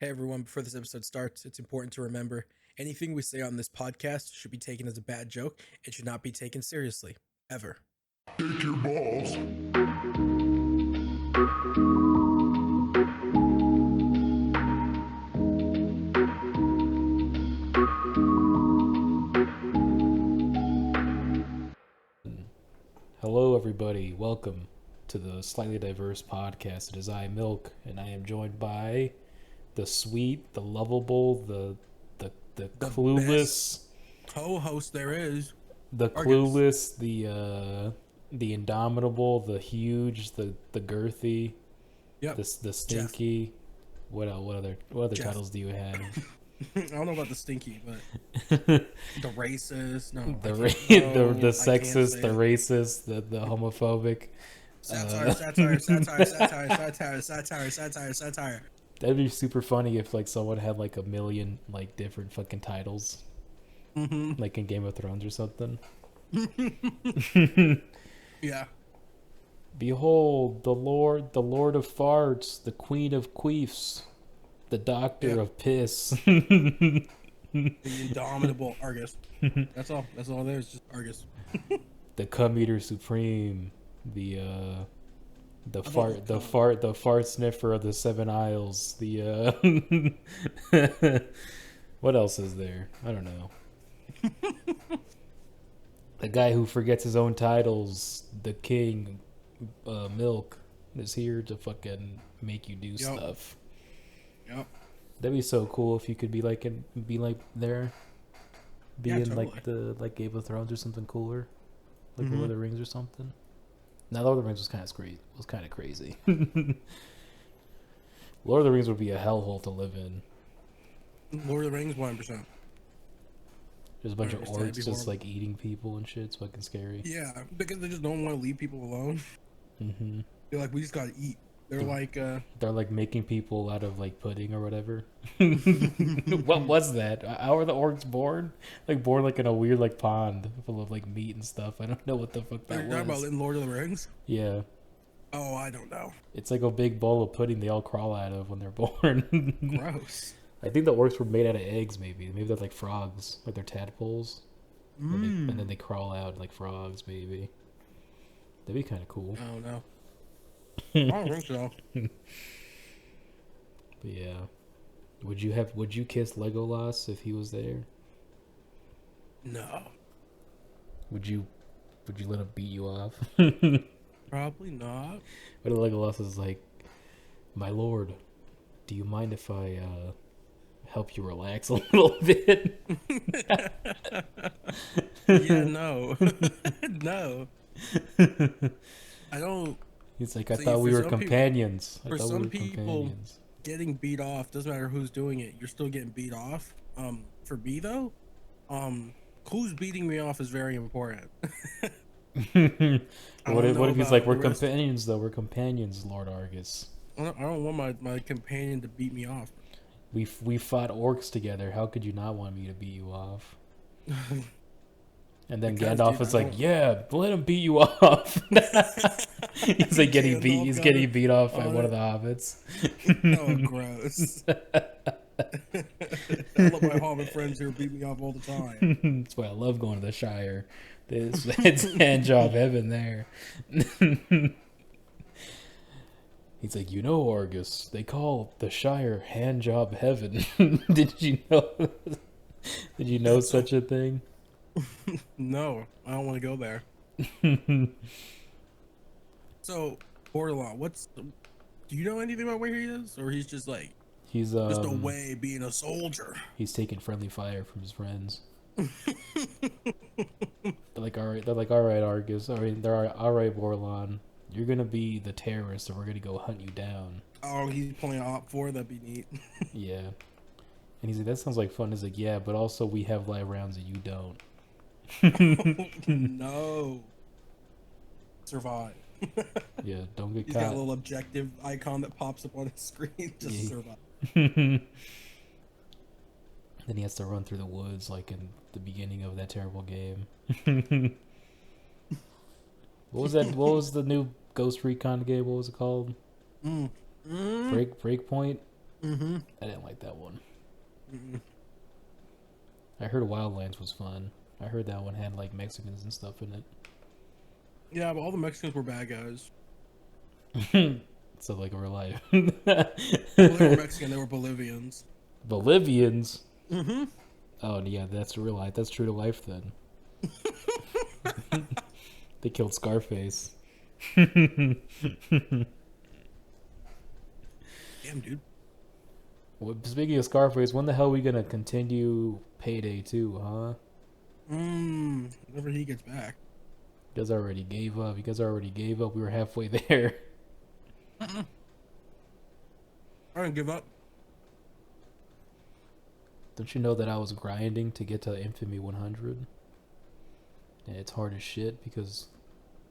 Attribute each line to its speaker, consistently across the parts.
Speaker 1: Hey everyone, before this episode starts, it's important to remember anything we say on this podcast should be taken as a bad joke and should not be taken seriously, ever.
Speaker 2: Take your balls.
Speaker 3: Hello, everybody. Welcome to the Slightly Diverse Podcast. It is I, Milk, and I am joined by the sweet, the lovable, the clueless,
Speaker 1: Co-host there is.
Speaker 3: the
Speaker 1: Argus.
Speaker 3: clueless, the indomitable, the huge, the girthy,
Speaker 1: Yep.
Speaker 3: the stinky. What else? What other
Speaker 1: Jeff.
Speaker 3: titles do you have?
Speaker 1: I don't know about the stinky, but
Speaker 3: the
Speaker 1: the racist. No,
Speaker 3: the
Speaker 1: I can't- no, I can't
Speaker 3: sexist,
Speaker 1: say
Speaker 3: the
Speaker 1: it.
Speaker 3: racist, the homophobic.
Speaker 1: Satire.
Speaker 3: That'd be super funny if like someone had like a million like different fucking titles, like in Game of Thrones or something.
Speaker 1: Yeah.
Speaker 3: Behold, the Lord of Farts, the Queen of Queefs, the Doctor
Speaker 1: Yeah.
Speaker 3: of Piss,
Speaker 1: The indomitable Argus. That's all. That's all there is, just Argus.
Speaker 3: the Cum Eater Supreme, the
Speaker 1: don't
Speaker 3: fart sniffer of the Seven Isles, what else is there? I don't know. The guy who forgets his own titles, the king, Milk, is here to fucking make you do stuff.
Speaker 1: Yep.
Speaker 3: That'd be so cool if you could be like there, be
Speaker 1: Yeah,
Speaker 3: in
Speaker 1: totally.
Speaker 3: like the Game of Thrones or something cooler, like
Speaker 1: Mhm.
Speaker 3: Lord of the Rings or something. Now Lord of the Rings was kind of crazy. Lord of the Rings would be a hellhole to live in.
Speaker 1: Lord of the Rings, 100%.
Speaker 3: There's a bunch of
Speaker 1: 100%, that'd
Speaker 3: orcs
Speaker 1: be
Speaker 3: just
Speaker 1: horrible.
Speaker 3: like eating people and shit. It's fucking scary.
Speaker 1: Yeah, because they just don't want to leave people alone.
Speaker 3: hmm
Speaker 1: They're like, we just gotta eat. They're like,
Speaker 3: They're like making people out of like pudding or whatever. What was that? How are the orcs born? Like born like in a weird like pond full of like meat and stuff. I don't know what the fuck
Speaker 1: they're
Speaker 3: that
Speaker 1: talking about
Speaker 3: was.
Speaker 1: in Lord of the Rings.
Speaker 3: Yeah,
Speaker 1: Oh, I don't know.
Speaker 3: it's like a big bowl of pudding they all crawl out of when they're born.
Speaker 1: Gross.
Speaker 3: I think the orcs were made out of eggs. Maybe they're like frogs, like they're tadpoles, and then they crawl out like frogs. Maybe that'd be kind of cool.
Speaker 1: I don't know. I don't think so.
Speaker 3: But yeah, would you kiss Legolas if he was there?
Speaker 1: No,
Speaker 3: Would you let him beat you off?
Speaker 1: probably not.
Speaker 3: But Legolas is like, my lord, do you mind if I help you relax a little bit?
Speaker 1: Yeah, no, no. I don't.
Speaker 3: He's like, I
Speaker 1: See,
Speaker 3: thought we
Speaker 1: for
Speaker 3: were
Speaker 1: some people-
Speaker 3: companions.
Speaker 1: for some people- Getting beat off doesn't matter who's doing it. You're still getting beat off. For me though, who's beating me off is very important.
Speaker 3: what
Speaker 1: don't
Speaker 3: if,
Speaker 1: know
Speaker 3: what if he's
Speaker 1: about
Speaker 3: like, we're
Speaker 1: the rest.
Speaker 3: companions though? We're companions, Lord Argus.
Speaker 1: I don't want my companion to beat me off.
Speaker 3: We fought orcs together. How could you not want me to beat you off? And then
Speaker 1: Because,
Speaker 3: Gandalf
Speaker 1: dude,
Speaker 3: is
Speaker 1: I
Speaker 3: like,
Speaker 1: don't-
Speaker 3: yeah, let him beat you off. He's like getting beat.
Speaker 1: Gandalf
Speaker 3: He's
Speaker 1: got
Speaker 3: getting
Speaker 1: it
Speaker 3: beat off by
Speaker 1: on
Speaker 3: one
Speaker 1: it.
Speaker 3: of the hobbits.
Speaker 1: Oh, gross. I love my hobbit friends who beat me off all the time.
Speaker 3: That's why I love going to the Shire. It's hand job heaven there. He's like, you know, Argus, they call the Shire hand job heaven. Did you know? Did you know such a thing?
Speaker 1: No, I don't want to go there. So, Borderline, do you know anything about where he is? Or he's just like,
Speaker 3: He's
Speaker 1: just away being a soldier?
Speaker 3: he's taking friendly fire from his friends. They're like, all right, Argus. All right, Borlon. You're gonna be the terrorist, and we're gonna go hunt you down.
Speaker 1: Oh, he's playing Op 4, that'd be neat.
Speaker 3: Yeah. And he's like, that sounds like fun. He's like, yeah, but also we have live rounds and you don't.
Speaker 1: No. Survive.
Speaker 3: Yeah, don't get
Speaker 1: He's got a
Speaker 3: caught.
Speaker 1: little objective icon that pops up on his screen. Just
Speaker 3: Yeah.
Speaker 1: survive.
Speaker 3: Then he has to run through the woods like in the beginning of that terrible game. What was that? What was the new Ghost Recon game? What was it called?
Speaker 1: Mm. Mm.
Speaker 3: Breakpoint?
Speaker 1: Mm-hmm.
Speaker 3: I didn't like that one.
Speaker 1: Mm-hmm.
Speaker 3: I heard Wildlands was fun. I heard that one had like Mexicans and stuff in
Speaker 1: Yeah, but all the Mexicans were bad guys.
Speaker 3: it. So like real life.
Speaker 1: Well, they were Mexican. They were Bolivians.
Speaker 3: Bolivians.
Speaker 1: Mm-hmm.
Speaker 3: Oh yeah, that's real life. That's true to life then. They killed Scarface.
Speaker 1: Damn, dude.
Speaker 3: Well, speaking of Scarface, when the hell are we gonna continue Payday 2, huh?
Speaker 1: Whenever he gets back.
Speaker 3: You guys already gave up. We were halfway there.
Speaker 1: I didn't give up.
Speaker 3: Don't you know that I was grinding to get to Infamy 100? And it's hard as shit because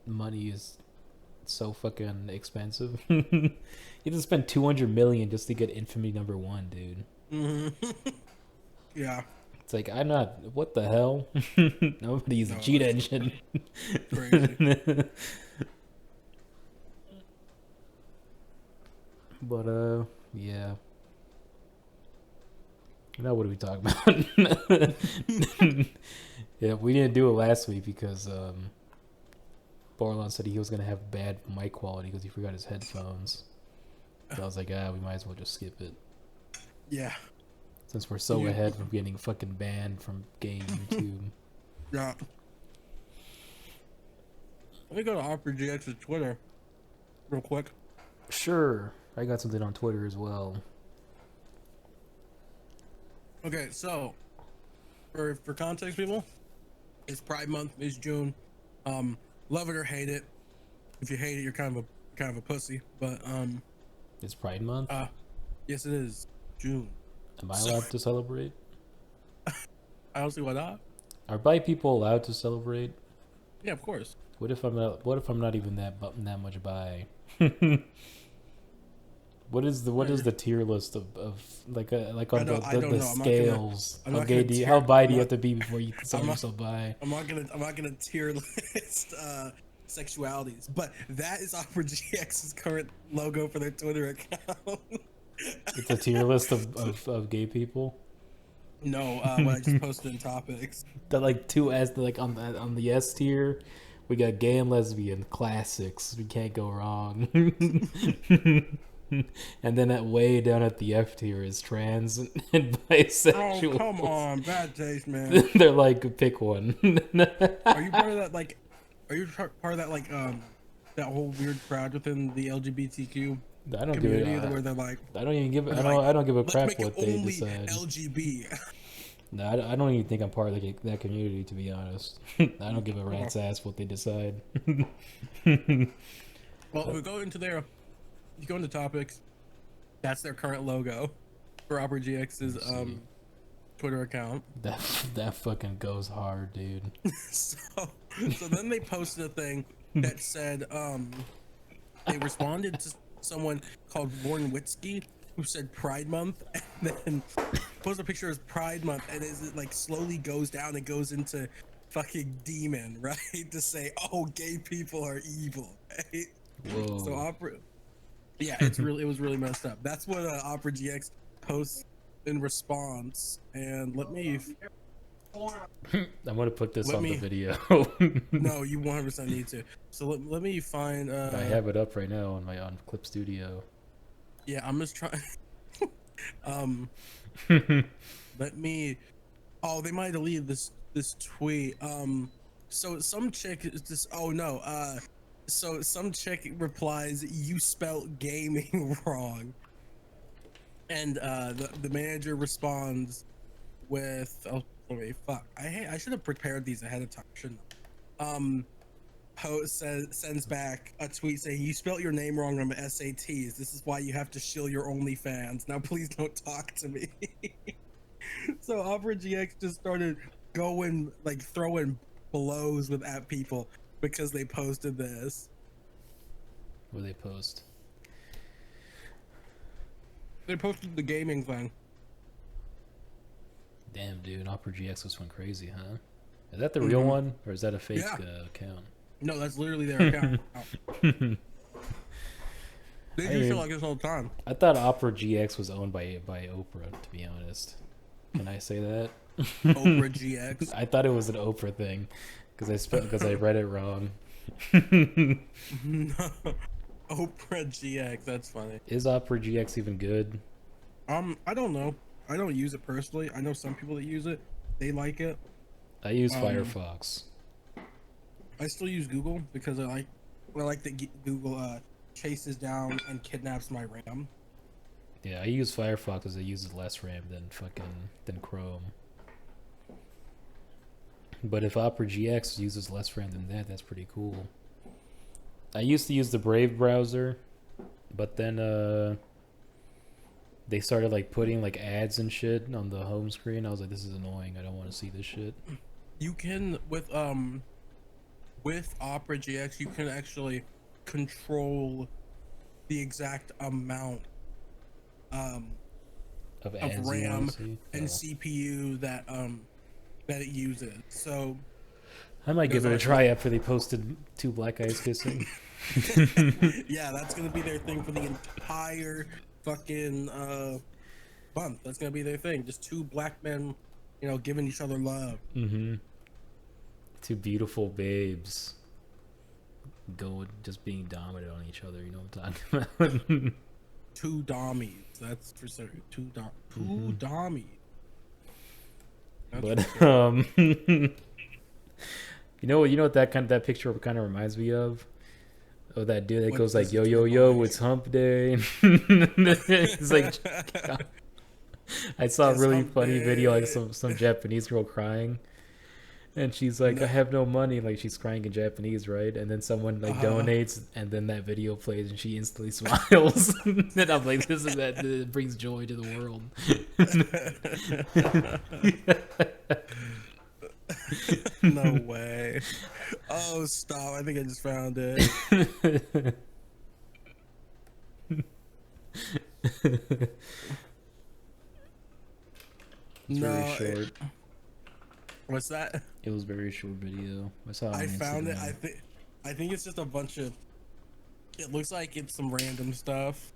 Speaker 3: money is so fucking expensive. You have to spend 200 million just to get Infamy number 1, dude.
Speaker 1: Mm-hmm. Yeah.
Speaker 3: It's like, I'm not. What the hell? Nobody's a
Speaker 1: No,
Speaker 3: cheat
Speaker 1: that's
Speaker 3: engine.
Speaker 1: crazy.
Speaker 3: But yeah. Now what are we talking about? Yeah, we didn't do it last week because Borlon said he was gonna have bad mic quality because he forgot his headphones. So I was like, we might as well just skip it.
Speaker 1: Yeah.
Speaker 3: Since we're so ahead from getting fucking banned from gay YouTube.
Speaker 1: Yeah. Let me go to Opera GX's Twitter real quick.
Speaker 3: Sure. I got something on Twitter as well.
Speaker 1: Okay, so for context, people, it's Pride Month. It's June. Love it or hate it. If you hate it, you're kind of a pussy. But
Speaker 3: It's Pride Month.
Speaker 1: yes, it is June.
Speaker 3: Am I allowed to celebrate?
Speaker 1: I don't see why not.
Speaker 3: Are bi people allowed to celebrate?
Speaker 1: Yeah, of course.
Speaker 3: What if I'm not even that much bi? What is the tier list of like on the scales of gay? How bi do you have to be before you consider yourself bi?
Speaker 1: I'm not gonna tier list sexualities, but that is Opera GX's current logo for their Twitter account.
Speaker 3: It's a tier list of gay people.
Speaker 1: No, what I just posted in topics.
Speaker 3: The like two S, like on the S tier, we got gay and lesbian classics. We can't go wrong. And then way down at the F tier is trans and bisexual.
Speaker 1: Oh, come on, bad taste, man.
Speaker 3: They're like, pick one.
Speaker 1: Are you part of that like? Are you part of that like that whole weird crowd within the LGBTQ
Speaker 3: I don't
Speaker 1: community
Speaker 3: give it.
Speaker 1: where they're like,
Speaker 3: I don't even give. I don't give a crap what they decide.
Speaker 1: LGB.
Speaker 3: No, I don't even think I'm part of that community, to be honest. I don't give a rat's ass what they decide.
Speaker 1: Well, if we go into you go into topics, that's their current logo for Opera GX's Twitter account.
Speaker 3: That fucking goes hard, dude.
Speaker 1: so then they posted a thing that said they responded to someone called Warren Witzke who said Pride Month, and then posted a picture of Pride Month, and it like slowly goes down and goes into fucking demon, right? To say, oh, gay people are evil, right?
Speaker 3: Whoa.
Speaker 1: So Opera, yeah, it was really messed up. That's what Opera GX posts in response. And let me.
Speaker 3: I'm gonna put this on the video.
Speaker 1: No, you 100% need to. So let me find.
Speaker 3: I have it up right now on Clip Studio.
Speaker 1: Yeah, I'm just trying. Let me. Oh, they might delete this tweet. So some chick is just. Oh no. So some chick replies, "You spelt gaming wrong," and the manager responds with, "Oh, wait, fuck! I should have prepared these ahead of time, shouldn't I?" Sends back a tweet saying, "You spelt your name wrong on the SATs. This is why you have to shill your OnlyFans. Now please don't talk to me." So Opera GX just started going like throwing blows at people because they posted this.
Speaker 3: What they post?
Speaker 1: They posted the gaming thing.
Speaker 3: Damn, dude, Opera GX was went crazy, huh? Is that the real one, or is that a fake account?
Speaker 1: No, that's literally their account. They do shit like this all the time.
Speaker 3: I thought Opera GX was owned by Oprah, to be honest. Can I say that?
Speaker 1: Oprah GX.
Speaker 3: I thought it was an Oprah thing because I read it wrong.
Speaker 1: No. Oprah GX. That's funny.
Speaker 3: Is Opera GX even good?
Speaker 1: I don't know. I don't use it personally. I know some people that use it. They like it.
Speaker 3: I use Firefox.
Speaker 1: I still use Google because I like that Google chases down and kidnaps my RAM.
Speaker 3: Yeah, I use Firefox because it uses less RAM than Chrome. But if Opera GX uses less RAM than that, that's pretty cool. I used to use the Brave browser, but then they started like putting like ads and shit on the home screen. I was like, this is annoying. I don't want to see this shit.
Speaker 1: You can with Opera GX, you can actually control the exact amount
Speaker 3: Of
Speaker 1: of RAM and CPU that it uses. So
Speaker 3: I might give it a try after they posted 2 black guys kissing.
Speaker 1: yeah, that's gonna be their thing for the entire fucking month. That's gonna be their thing. Just 2 black men, giving each other love.
Speaker 3: Mm-hmm. 2 beautiful babes just being dominant on each other. You know what I'm talking about?
Speaker 1: 2 dommies. That's for certain. 2 dommies. That's
Speaker 3: But
Speaker 1: for certain.
Speaker 3: you know what that picture kind of reminds me of? Oh, that dude that
Speaker 1: What
Speaker 3: goes
Speaker 1: does
Speaker 3: like, yo,
Speaker 1: it
Speaker 3: yo,
Speaker 1: remind
Speaker 3: yo,
Speaker 1: you?
Speaker 3: it's hump day. It's like, I saw a
Speaker 1: It's
Speaker 3: really
Speaker 1: hump
Speaker 3: funny video, like
Speaker 1: day.
Speaker 3: some Japanese girl crying. And she's like,
Speaker 1: No.
Speaker 3: I have no money. Like, she's crying in Japanese, right? And then someone like donates, and then that video plays, and she instantly smiles. And I'm like, that brings joy to the world.
Speaker 1: No way. Oh, stop. I think I just found it.
Speaker 3: It's
Speaker 1: No.
Speaker 3: very short.
Speaker 1: What's that?
Speaker 3: It was a very short video. I saw it
Speaker 1: I
Speaker 3: on
Speaker 1: found it.
Speaker 3: Instagram.
Speaker 1: I think it's just a bunch of. It looks like it's some random stuff.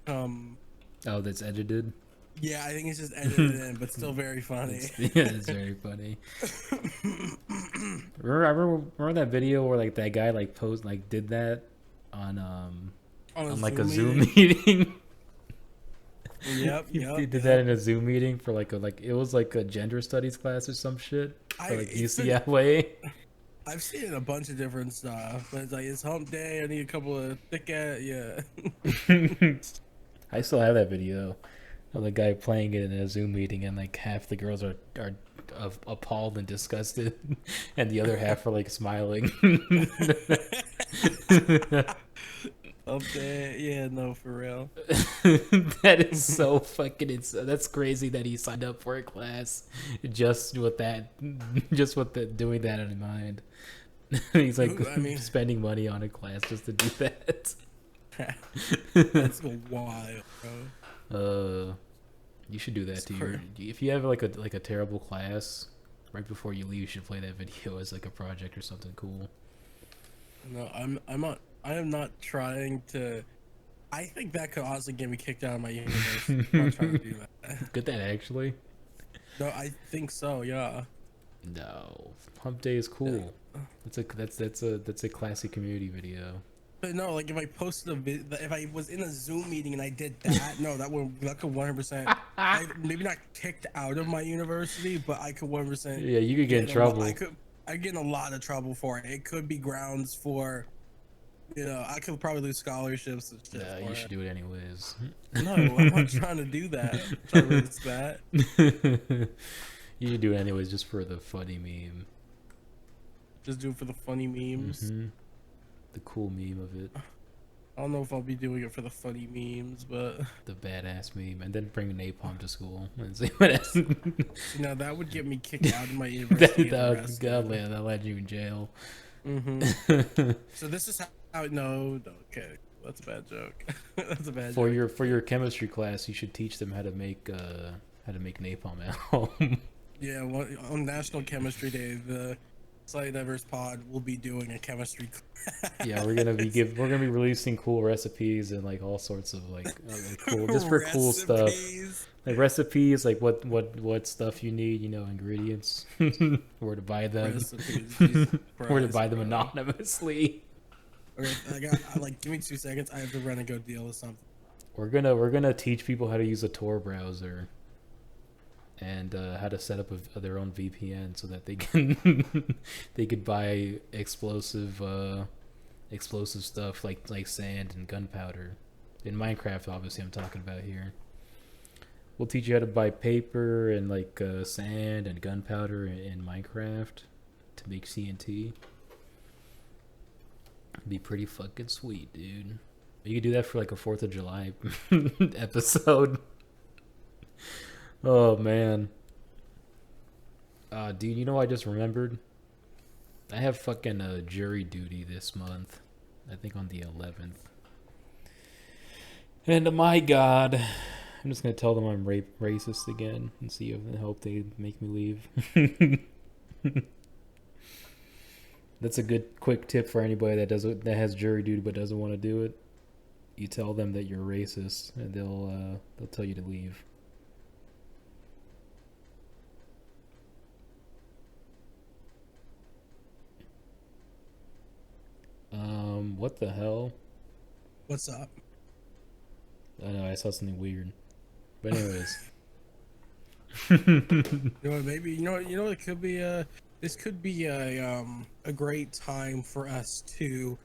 Speaker 3: Oh, that's edited?
Speaker 1: Yeah, I think it's just edited in, but still very funny.
Speaker 3: It's very funny. Remember that video where like that guy like did that on like a Zoom meeting?
Speaker 1: Yep,
Speaker 3: He
Speaker 1: yep.
Speaker 3: did that in a Zoom meeting for it was like a gender studies class or some shit for like UCLA.
Speaker 1: I've seen a bunch of different stuff, but it's like it's hump day. I need a couple of thick ass. Yeah.
Speaker 3: I still have that video of the guy playing it in a Zoom meeting, and like half the girls are appalled and disgusted, and the other half are like smiling.
Speaker 1: Up there, yeah, no, for real.
Speaker 3: That is so fucking that's crazy that he signed up for a class just with doing that in mind. He's like spending money on a class just to do that.
Speaker 1: That's wild, bro.
Speaker 3: You should do that too. If you have like a terrible class, right before you leave, you should play that video as like a project or something cool.
Speaker 1: No, I am not trying to. I think that could honestly get me kicked out of my university. I'm not trying to do that.
Speaker 3: Could that actually?
Speaker 1: No, I think so. Yeah.
Speaker 3: No, Hump Day is cool. That's a classic community video.
Speaker 1: But no, like if I posted if I was in a Zoom meeting and I did that, no, that could 100%. Maybe not kicked out of my university, but I could 100%.
Speaker 3: Yeah, you could get in trouble.
Speaker 1: I get in a lot of trouble for it. It could be grounds for, I could probably lose scholarships and shit.
Speaker 3: Yeah, you should do it anyways.
Speaker 1: No, I'm not trying to do that. I'm trying to risk that.
Speaker 3: You should do it anyways, just for the funny meme.
Speaker 1: Just do it for the funny memes.
Speaker 3: Mm-hmm. The cool meme of it.
Speaker 1: I don't know if I'll be doing it for the funny memes, but
Speaker 3: the badass meme, and then bring napalm to school and see what happens.
Speaker 1: Now that would get me kicked out of my university.
Speaker 3: That'll let you in jail.
Speaker 1: Mm-hmm. So this is how. No, okay, that's a bad joke. That's a bad joke.
Speaker 3: For your chemistry class, you should teach them how to make napalm at home.
Speaker 1: Yeah, on National Chemistry Day, Slightly Diverse Pod will be doing a chemistry class.
Speaker 3: Yeah, we're gonna be releasing cool recipes and like all sorts of like cool, just for cool stuff.
Speaker 1: Recipes.
Speaker 3: Like recipes, like what stuff you need, you know, ingredients, where to buy them,
Speaker 1: Recipes. Jesus
Speaker 3: where to
Speaker 1: Christ,
Speaker 3: buy them
Speaker 1: bro.
Speaker 3: anonymously.
Speaker 1: Okay, like give me 2 seconds. I have to run and go deal with something.
Speaker 3: We're gonna teach people how to use a Tor browser and how to set up their own VPN so that they can they could buy explosive stuff like sand and gunpowder. In Minecraft, obviously, I'm talking about here. We'll teach you how to buy paper and like sand and gunpowder in Minecraft to make TNT. It'd be pretty fucking sweet, dude. You could do that for like a 4th of July episode. Oh man. Dude, you know what I just remembered? I have fucking jury duty this month. I think on the 11th. And my god, I'm just gonna tell them I'm racist again and see if I hope they make me leave. That's a good quick tip for anybody that has jury duty but doesn't want to do it. You tell them that you're racist and they'll tell you to leave. What the hell?
Speaker 1: What's up?
Speaker 3: I know I saw something weird. But anyways.
Speaker 1: You know what, maybe it could be this could be a great time for us to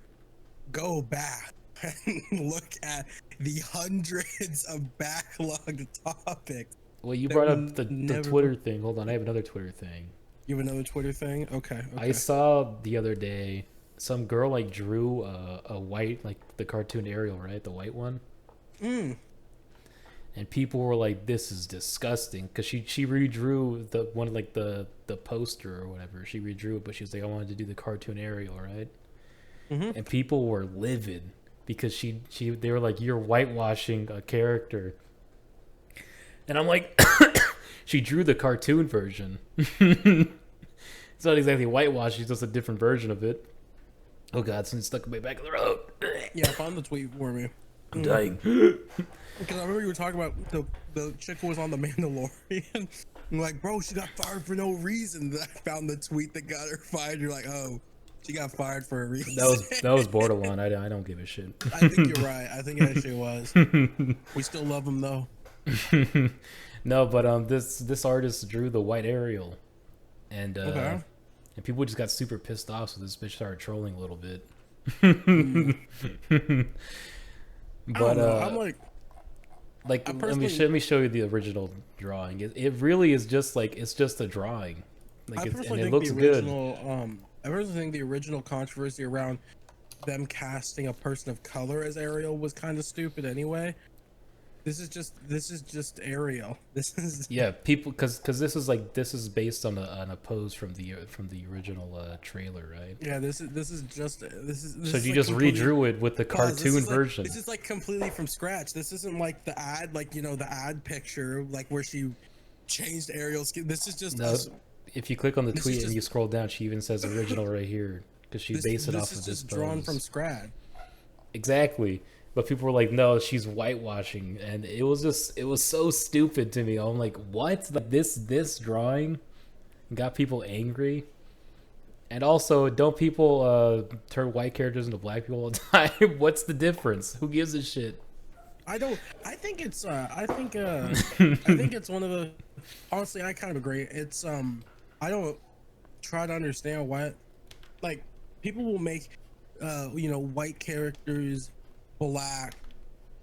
Speaker 1: go back and look at the hundreds of backlogged topics.
Speaker 3: Well, you brought up the Twitter thing. Hold on, I have another Twitter thing.
Speaker 1: You have another Twitter thing? Okay.
Speaker 3: I saw the other day some girl like drew a white, like the cartoon Ariel, right? The white one.
Speaker 1: Mm.
Speaker 3: And people were like, "This is disgusting," because she redrew the one, like the poster or whatever. She redrew it, but she was like, "I wanted to do the cartoon Ariel, right?"
Speaker 1: Mm-hmm.
Speaker 3: And people were livid because they were like, "You're whitewashing a character," and I'm like, "She drew the cartoon version. It's not exactly whitewash; she's just a different version of it." Oh god, something stuck in my back of the road.
Speaker 1: Yeah, find the tweet for me.
Speaker 3: I'm dying.
Speaker 1: Because I remember you were talking about the chick who was on the Mandalorian. I'm like, bro, she got fired for no reason. Then I found the tweet that got her fired. You're like, oh, she got fired for a reason.
Speaker 3: That was borderline. I don't give a shit.
Speaker 1: I think you're right. I think it actually was. We still love him though.
Speaker 3: No, but this artist drew the white Ariel, and
Speaker 1: Okay.
Speaker 3: and people just got super pissed off, so this bitch started trolling a little bit. But
Speaker 1: I'm like
Speaker 3: let me show you the original drawing. It really is just like it's just a drawing, like
Speaker 1: I personally
Speaker 3: it
Speaker 1: think
Speaker 3: looks
Speaker 1: the
Speaker 3: good.
Speaker 1: original, I personally think the original controversy around them casting a person of color as Ariel was kind of stupid anyway. This is just Ariel. This is
Speaker 3: Yeah, people, because this is based on a pose from the original trailer, right?
Speaker 1: Yeah, this is
Speaker 3: So you
Speaker 1: like
Speaker 3: just
Speaker 1: completely-
Speaker 3: redrew it with the
Speaker 1: Pause,
Speaker 3: cartoon
Speaker 1: like,
Speaker 3: version.
Speaker 1: this is like completely from scratch. This isn't like the ad, like the ad picture, like where she changed Ariel's skin. This is just
Speaker 3: No, if you click on the
Speaker 1: this is
Speaker 3: tweet and
Speaker 1: just-
Speaker 3: you scroll down, she even says original right here because she based it off
Speaker 1: is
Speaker 3: of this
Speaker 1: just drawn
Speaker 3: pose.
Speaker 1: from scratch.
Speaker 3: Exactly. But people were like, no, she's whitewashing. And it was so stupid to me. I'm like, what? Like this drawing got people angry. And also, don't people turn white characters into black people all the time? What's the difference? Who gives a shit?
Speaker 1: I think it's I think it's one of the, honestly, I kind of agree. It's I don't try to understand why, like, people will make white characters black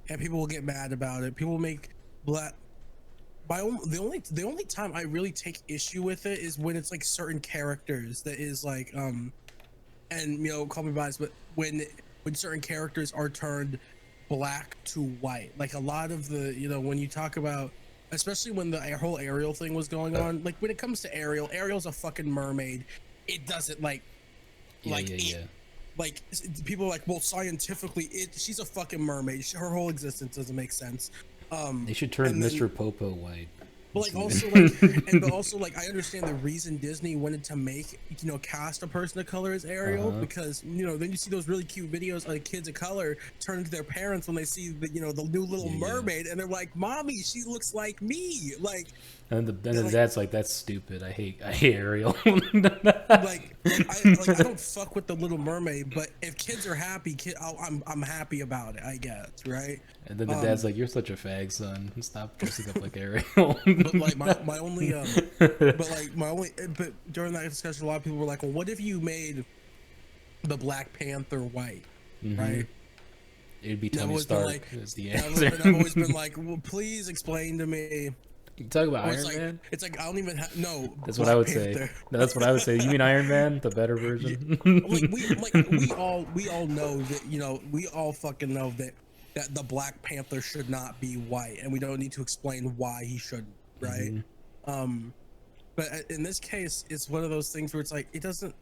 Speaker 1: and people will get mad about it. People will make black the only time I really take issue with it is when it's like certain characters that is like and call me biased, but when certain characters are turned black to white, like a lot of the when you talk about, especially when the whole Ariel thing was going on, like when it comes to Ariel's a fucking mermaid. It doesn't like people are like, well, scientifically she's a fucking mermaid. Her whole existence doesn't make sense.
Speaker 3: They should turn Mr. Popo white.
Speaker 1: But like also like, and but also like, I understand the reason Disney wanted to make, you know, cast a person of color as Ariel, because, you know, then you see those really cute videos of like kids of color turn to their parents when they see the, you know, the new Little Mermaid, and they're like, "Mommy, she looks like me." Like,
Speaker 3: and the dad's like, "That's stupid. I hate Ariel."
Speaker 1: I don't fuck with the Little Mermaid, but if kids are happy, I'm happy about it, I guess, right?
Speaker 3: And then the dad's like, "You're such a fag, son. Stop dressing up like Ariel."
Speaker 1: But like my only but during that discussion, a lot of people were like, "Well, what if you made the Black Panther white?" Right?
Speaker 3: It'd be Tony Stark is the
Speaker 1: And
Speaker 3: answer.
Speaker 1: I've always been like, "Well, please explain to me."
Speaker 3: You talk about Iron
Speaker 1: like,
Speaker 3: Man?
Speaker 1: It's like I don't even have no.
Speaker 3: That's
Speaker 1: Black
Speaker 3: what I would
Speaker 1: Panther.
Speaker 3: say. No, that's what I would say. You mean Iron Man, the better version?
Speaker 1: we all know that, you know, we all fucking know that the Black Panther should not be white, and we don't need to explain why he shouldn't, right? But in this case, it's one of those things where it's like it doesn't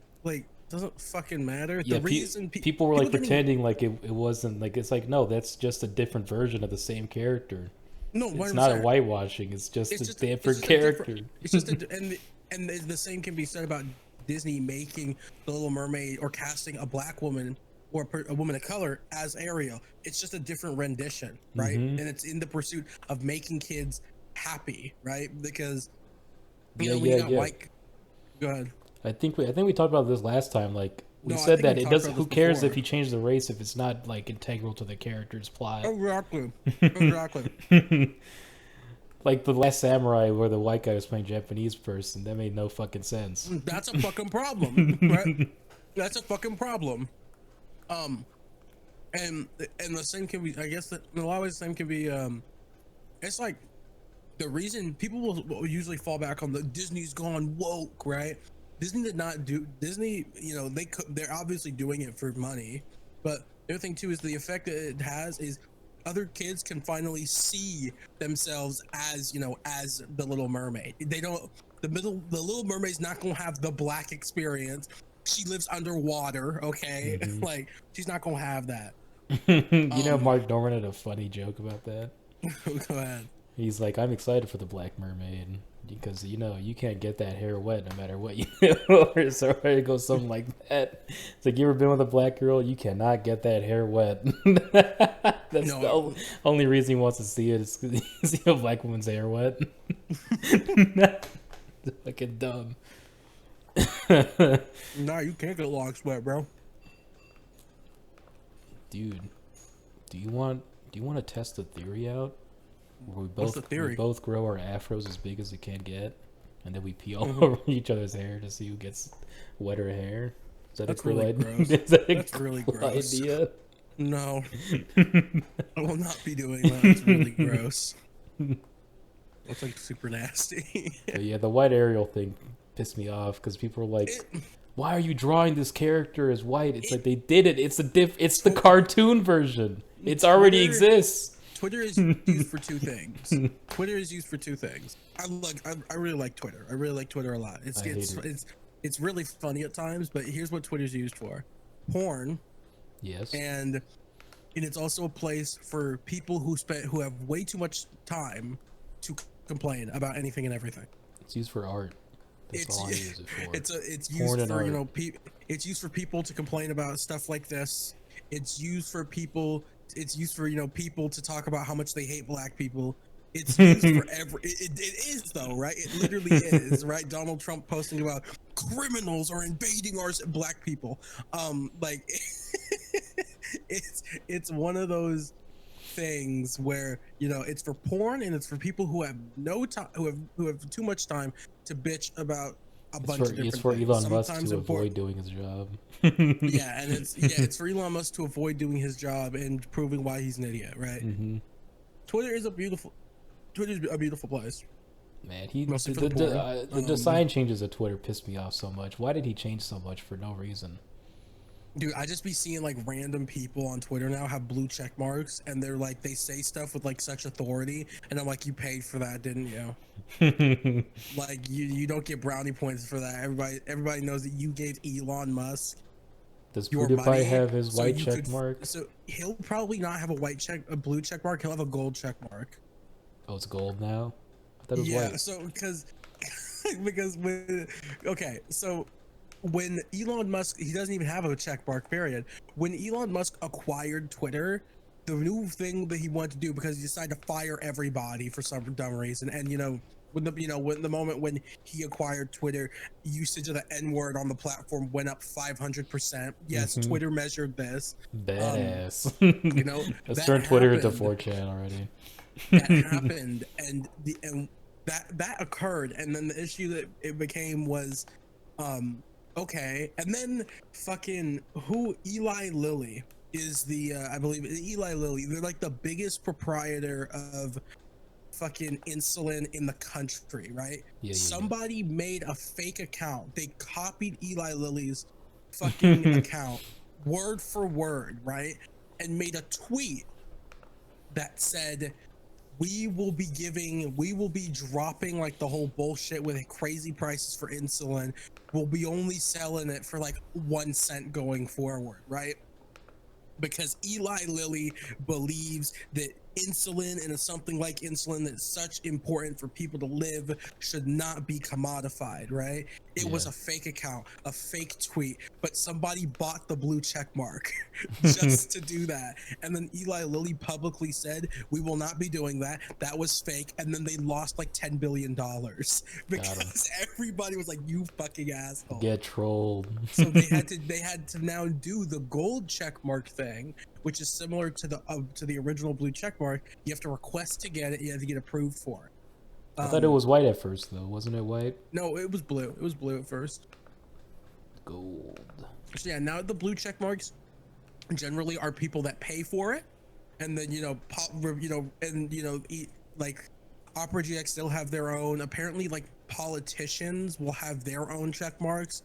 Speaker 1: fucking matter.
Speaker 3: Yeah,
Speaker 1: the reason
Speaker 3: people were like pretending like it wasn't, like, it's like, no, that's just a different version of the same character.
Speaker 1: No,
Speaker 3: it's not a whitewashing. It's just a different character.
Speaker 1: It's just and the same can be said about Disney making the Little Mermaid or casting a black woman or a woman of color as Ariel. It's just a different rendition, right? And it's in the pursuit of making kids happy, right? Because you know, when you got white. Go ahead.
Speaker 3: I think we talked about this last time. Like, we said that it doesn't. Who cares if you change the race if it's not like integral to the character's plot?
Speaker 1: Exactly.
Speaker 3: Like the Last Samurai, where the white guy was playing Japanese person, that made no fucking sense.
Speaker 1: That's a fucking problem, right? That's a fucking problem. And the same can be, I guess, that in a lot of ways, the same can be. It's like the reason people will usually fall back on the Disney's gone woke, right? Disney did not do Disney. You know, they're obviously doing it for money, but the other thing too is the effect that it has is other kids can finally see themselves as, you know, as the Little Mermaid. They don't. The Little Mermaid's not gonna have the black experience. She lives underwater, okay? Like, she's not gonna have that.
Speaker 3: You know, Mark Norman had a funny joke about that.
Speaker 1: Go ahead.
Speaker 3: He's like, I'm excited for the Black Mermaid because, you know, you can't get that hair wet no matter what you do. So it goes something like that. It's like, you ever been with a black girl? You cannot get that hair wet. That's the only reason he wants to see it is because he see a black woman's hair wet. It's fucking dumb.
Speaker 1: Nah, you can't get locks wet, bro.
Speaker 3: Dude, do you want to test the theory out? Where
Speaker 1: What's the theory?
Speaker 3: We both grow our afros as big as it can get, and then we pee all over each other's hair to see who gets wetter hair. Is that
Speaker 1: That's
Speaker 3: a cool
Speaker 1: really
Speaker 3: idea?
Speaker 1: gross. That's really gross.
Speaker 3: Idea?
Speaker 1: No, I will not be doing that. It's really gross. It's like super nasty.
Speaker 3: But yeah, the white Ariel thing pissed me off because people were like, "Why are you drawing this character as white?" It's like they did it. It's the cartoon version. It already exists.
Speaker 1: Twitter is used for two things. Twitter is used for two things. I really like Twitter. I really like Twitter a lot. It's really funny at times, but here's what Twitter's used for: porn.
Speaker 3: Yes.
Speaker 1: And it's also a place for people who have way too much time to complain about anything and everything.
Speaker 3: It's used for art. That's all I use it for.
Speaker 1: It's used for, you know, it's used for people to complain about stuff like this. It's used for people. It's used for, you know, people to talk about how much they hate black people. It's used for it is though, right? It literally is, right? Donald Trump posting about criminals are invading our black people. Like it's one of those things where, you know, it's for porn and it's for people who have no time, who have too much time to bitch about a bunch of different
Speaker 3: things. It's for Elon Musk to avoid doing his job.
Speaker 1: Yeah, and it's for Elon Musk to avoid doing his job and proving why he's an idiot, right? Twitter's a beautiful place.
Speaker 3: Man, the design changes of Twitter pissed me off so much. Why did he change so much for no reason?
Speaker 1: Dude, I just be seeing like random people on Twitter now have blue check marks, and they're like, they say stuff with like such authority, and I'm like, you paid for that, didn't you? Like you don't get brownie points for that. Everybody knows that you gave Elon Musk.
Speaker 3: Does PewDiePie have his white check mark?
Speaker 1: So he'll probably not have a blue check mark. He'll have a gold check mark.
Speaker 3: Oh, it's gold now. I thought it was
Speaker 1: Yeah,
Speaker 3: white.
Speaker 1: so because when okay, so when Elon Musk, he doesn't even have a check mark period. When Elon Musk acquired Twitter, the new thing that he wanted to do, because he decided to fire everybody for some dumb reason, and when the moment when he acquired Twitter, usage of the N word on the platform went up 500%. Yes,
Speaker 3: Mm-hmm.
Speaker 1: Twitter measured this.
Speaker 3: Badass.
Speaker 1: You know
Speaker 3: Let's
Speaker 1: that
Speaker 3: turn Twitter into
Speaker 1: happened.
Speaker 3: 4chan already.
Speaker 1: That happened, and that occurred, and then the issue that it became was, okay, and then fucking who Eli Lilly is the I believe Eli Lilly. They're like the biggest proprietor of fucking insulin in the country, right?
Speaker 3: Yeah.
Speaker 1: Somebody made a fake account. They copied Eli Lilly's fucking account word for word, right? And made a tweet that said, we will be dropping like the whole bullshit with crazy prices for insulin. We'll be only selling it for like 1 cent going forward, right? Because Eli Lilly believes that insulin and something like insulin that's such important for people to live should not be commodified, right? It was
Speaker 3: Yeah.
Speaker 1: a fake account, a fake tweet, but somebody bought the blue check mark just to do that. And then Eli Lilly publicly said, we will not be doing that. That was fake. And then they lost like $10 billion because everybody was like, you fucking asshole.
Speaker 3: Get trolled.
Speaker 1: So they had to now do the gold check mark thing, which is similar to the original blue check mark. You have to request to get it. You have to get approved for it.
Speaker 3: I thought it was white at first, though. Wasn't it white?
Speaker 1: No, it was blue. It was blue at first.
Speaker 3: Gold.
Speaker 1: So yeah, now the blue check marks generally are people that pay for it, and then like Opera GX still have their own. Apparently, like politicians will have their own check marks.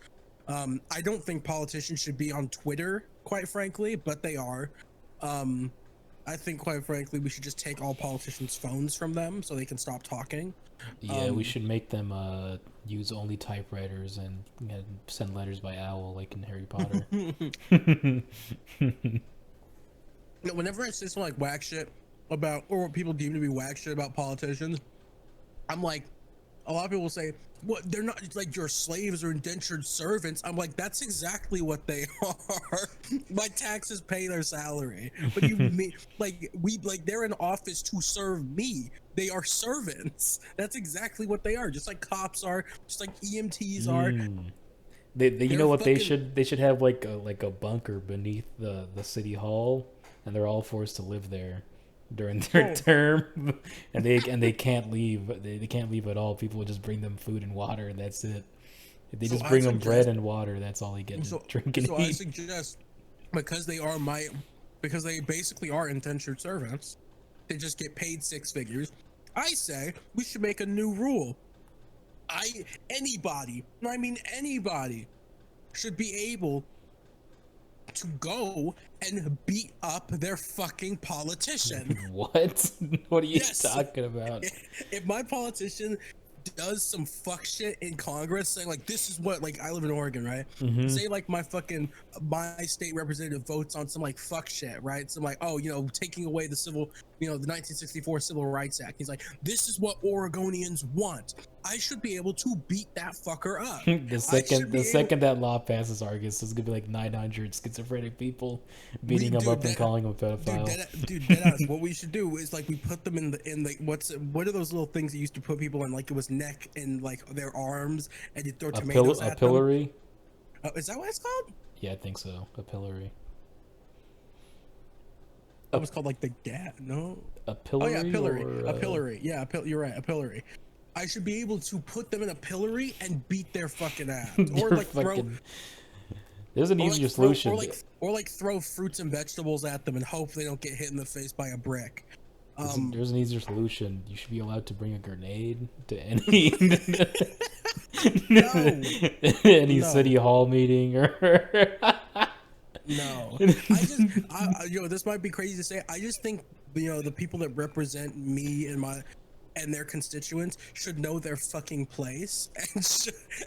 Speaker 1: I don't think politicians should be on Twitter, quite frankly, but they are. I think, quite frankly, we should just take all politicians' phones from them so they can stop talking.
Speaker 3: Yeah, we should make them use only typewriters and send letters by owl like in Harry Potter.
Speaker 1: Whenever I say something like whack shit about, or what people deem to be whack shit about politicians, I'm like, a lot of people say, what, they're not, it's like your slaves or indentured servants. I'm like, that's exactly what they are. My taxes pay their salary. What do you mean? Like, they're in office to serve me. They are servants. That's exactly what they are. Just like cops are, just like EMTs are.
Speaker 3: You know what they should have like a bunker beneath the city hall, and they're all forced to live there during their term, and they can't leave. They can't leave at all. People will just bring them food and water, and that's it. If they just bring them bread and water, that's all they get to drink and eat.
Speaker 1: I suggest, because they basically are indentured servants, they just get paid 6 figures. I say we should make a new rule. Anybody should be able to go and beat up their fucking politician.
Speaker 3: What? What are you talking about?
Speaker 1: If my politician does some fuck shit in Congress, saying like, this is what, like, I live in Oregon, right? Say like my state representative votes on some like fuck shit, right? Some like, oh, taking away the the 1964 Civil Rights Act. He's like, this is what Oregonians want. I should be able to beat that fucker up.
Speaker 3: the second that law passes, Argus, there's gonna be like 900 schizophrenic people beating him up and calling him a pedophile.
Speaker 1: Dude, what we should do is like we put them in the what are those little things that used to put people in, like it was neck and like their arms, and you throw tomatoes at
Speaker 3: a pillory.
Speaker 1: Them. Is that what it's called?
Speaker 3: Yeah, I think so. A pillory.
Speaker 1: That was called like the no.
Speaker 3: A pillory.
Speaker 1: Oh yeah, pillory. A pillory. Yeah, you're right. A pillory. I should be able to put them in a pillory and beat their fucking ass, or like
Speaker 3: There's an easier solution.
Speaker 1: Or throw fruits and vegetables at them and hope they don't get hit in the face by a brick.
Speaker 3: There's an easier solution. You should be allowed to bring a grenade to any any city hall meeting or.
Speaker 1: No, this might be crazy to say. I just think the people that represent me and their constituents should know their fucking place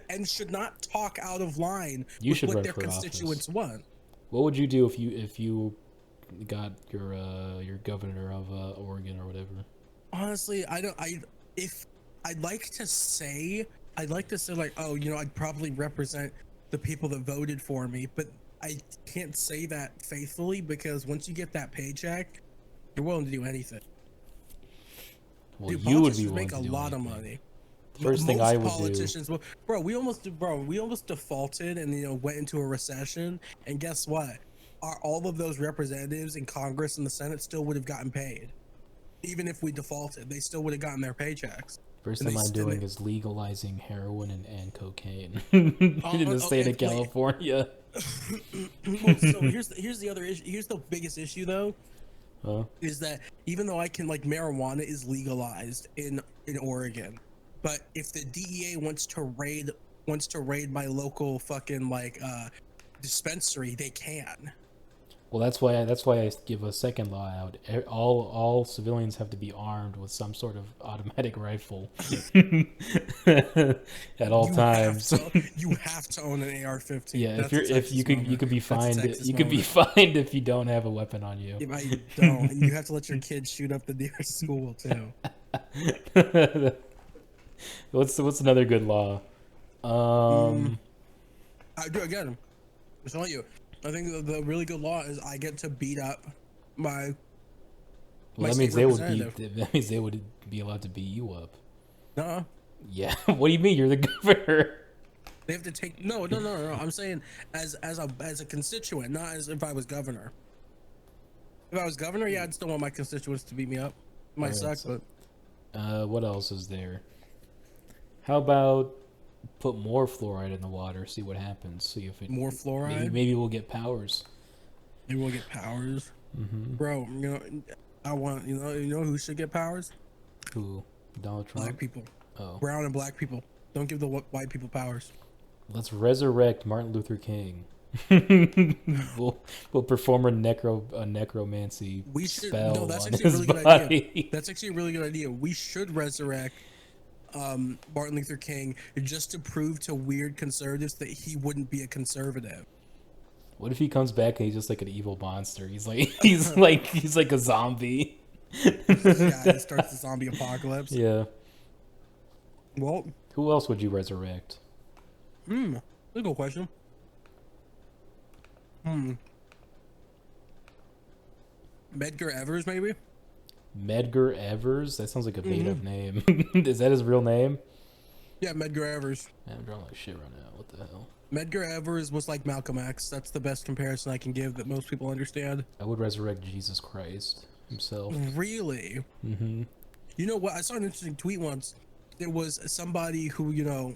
Speaker 1: and should not talk out of line with what their constituents want.
Speaker 3: What would you do if you got your governor of Oregon or whatever?
Speaker 1: Honestly, I'd like to say, like, oh, I'd probably represent the people that voted for me, but I can't say that faithfully because once you get that paycheck, you're willing to do anything.
Speaker 3: Well,
Speaker 1: Dude,
Speaker 3: you would be
Speaker 1: politicians
Speaker 3: willing
Speaker 1: make
Speaker 3: to
Speaker 1: a
Speaker 3: do
Speaker 1: lot of
Speaker 3: anything.
Speaker 1: money.
Speaker 3: First thing I
Speaker 1: Most
Speaker 3: would
Speaker 1: politicians will, we almost defaulted and went into a recession. And guess what? All of those representatives in Congress and the Senate still would have gotten paid, even if we defaulted. They still would have gotten their paychecks.
Speaker 3: First
Speaker 1: And
Speaker 3: thing
Speaker 1: they
Speaker 3: I'm
Speaker 1: still-
Speaker 3: doing is legalizing heroin and cocaine in the state
Speaker 1: okay,
Speaker 3: of California.
Speaker 1: Well, so here's the other issue. Here's the biggest issue though,
Speaker 3: Huh?
Speaker 1: is that even though I can, like, marijuana is legalized in Oregon, but if the DEA wants to raid my local fucking like dispensary, they can.
Speaker 3: Well, that's why I give a second law out. All civilians have to be armed with some sort of automatic rifle at all times.
Speaker 1: You have to own an AR-15.
Speaker 3: Yeah,
Speaker 1: That's
Speaker 3: if you could be fined if you don't have a weapon on you.
Speaker 1: If I don't, and you have to let your kids shoot up the nearest school too.
Speaker 3: What's another good law?
Speaker 1: I do again. I'm telling you. I think the really good law is I get to beat up my.
Speaker 3: Well, that means they would be allowed to beat you up.
Speaker 1: Nuh-uh.
Speaker 3: Yeah. What do you mean? You're the governor.
Speaker 1: They have to take no. I'm saying as a constituent, not as if I was governor. If I was governor, yeah, I'd still want my constituents to beat me up. Might suck, but.
Speaker 3: What else is there? How about put more fluoride in the water, see what happens. See if it
Speaker 1: more fluoride.
Speaker 3: Maybe we'll get powers.
Speaker 1: Maybe we'll get powers, bro. I want you know who should get powers?
Speaker 3: Who? Donald Trump.
Speaker 1: Black people.
Speaker 3: Oh.
Speaker 1: Brown and black people. Don't give the white people powers.
Speaker 3: Let's resurrect Martin Luther King. we'll perform a necromancy spell. No, that's actually a really good idea. That's actually a really good idea.
Speaker 1: We should resurrect Martin Luther King just to prove to weird conservatives that he wouldn't be a conservative.
Speaker 3: What if he comes back and he's just like an evil monster? He's like a zombie.
Speaker 1: Yeah, he starts the zombie apocalypse.
Speaker 3: Yeah.
Speaker 1: Well,
Speaker 3: who else would you resurrect?
Speaker 1: That's a good question. Medgar Evers, maybe?
Speaker 3: Medgar Evers? That sounds like a made-up name. Is that his real name?
Speaker 1: Yeah, Medgar Evers.
Speaker 3: Man, I'm drawing like shit right now. What the hell?
Speaker 1: Medgar Evers was like Malcolm X. That's the best comparison I can give that most people understand.
Speaker 3: I would resurrect Jesus Christ himself.
Speaker 1: Really?
Speaker 3: Mm-hmm.
Speaker 1: You know what? I saw an interesting tweet once. There was somebody who, who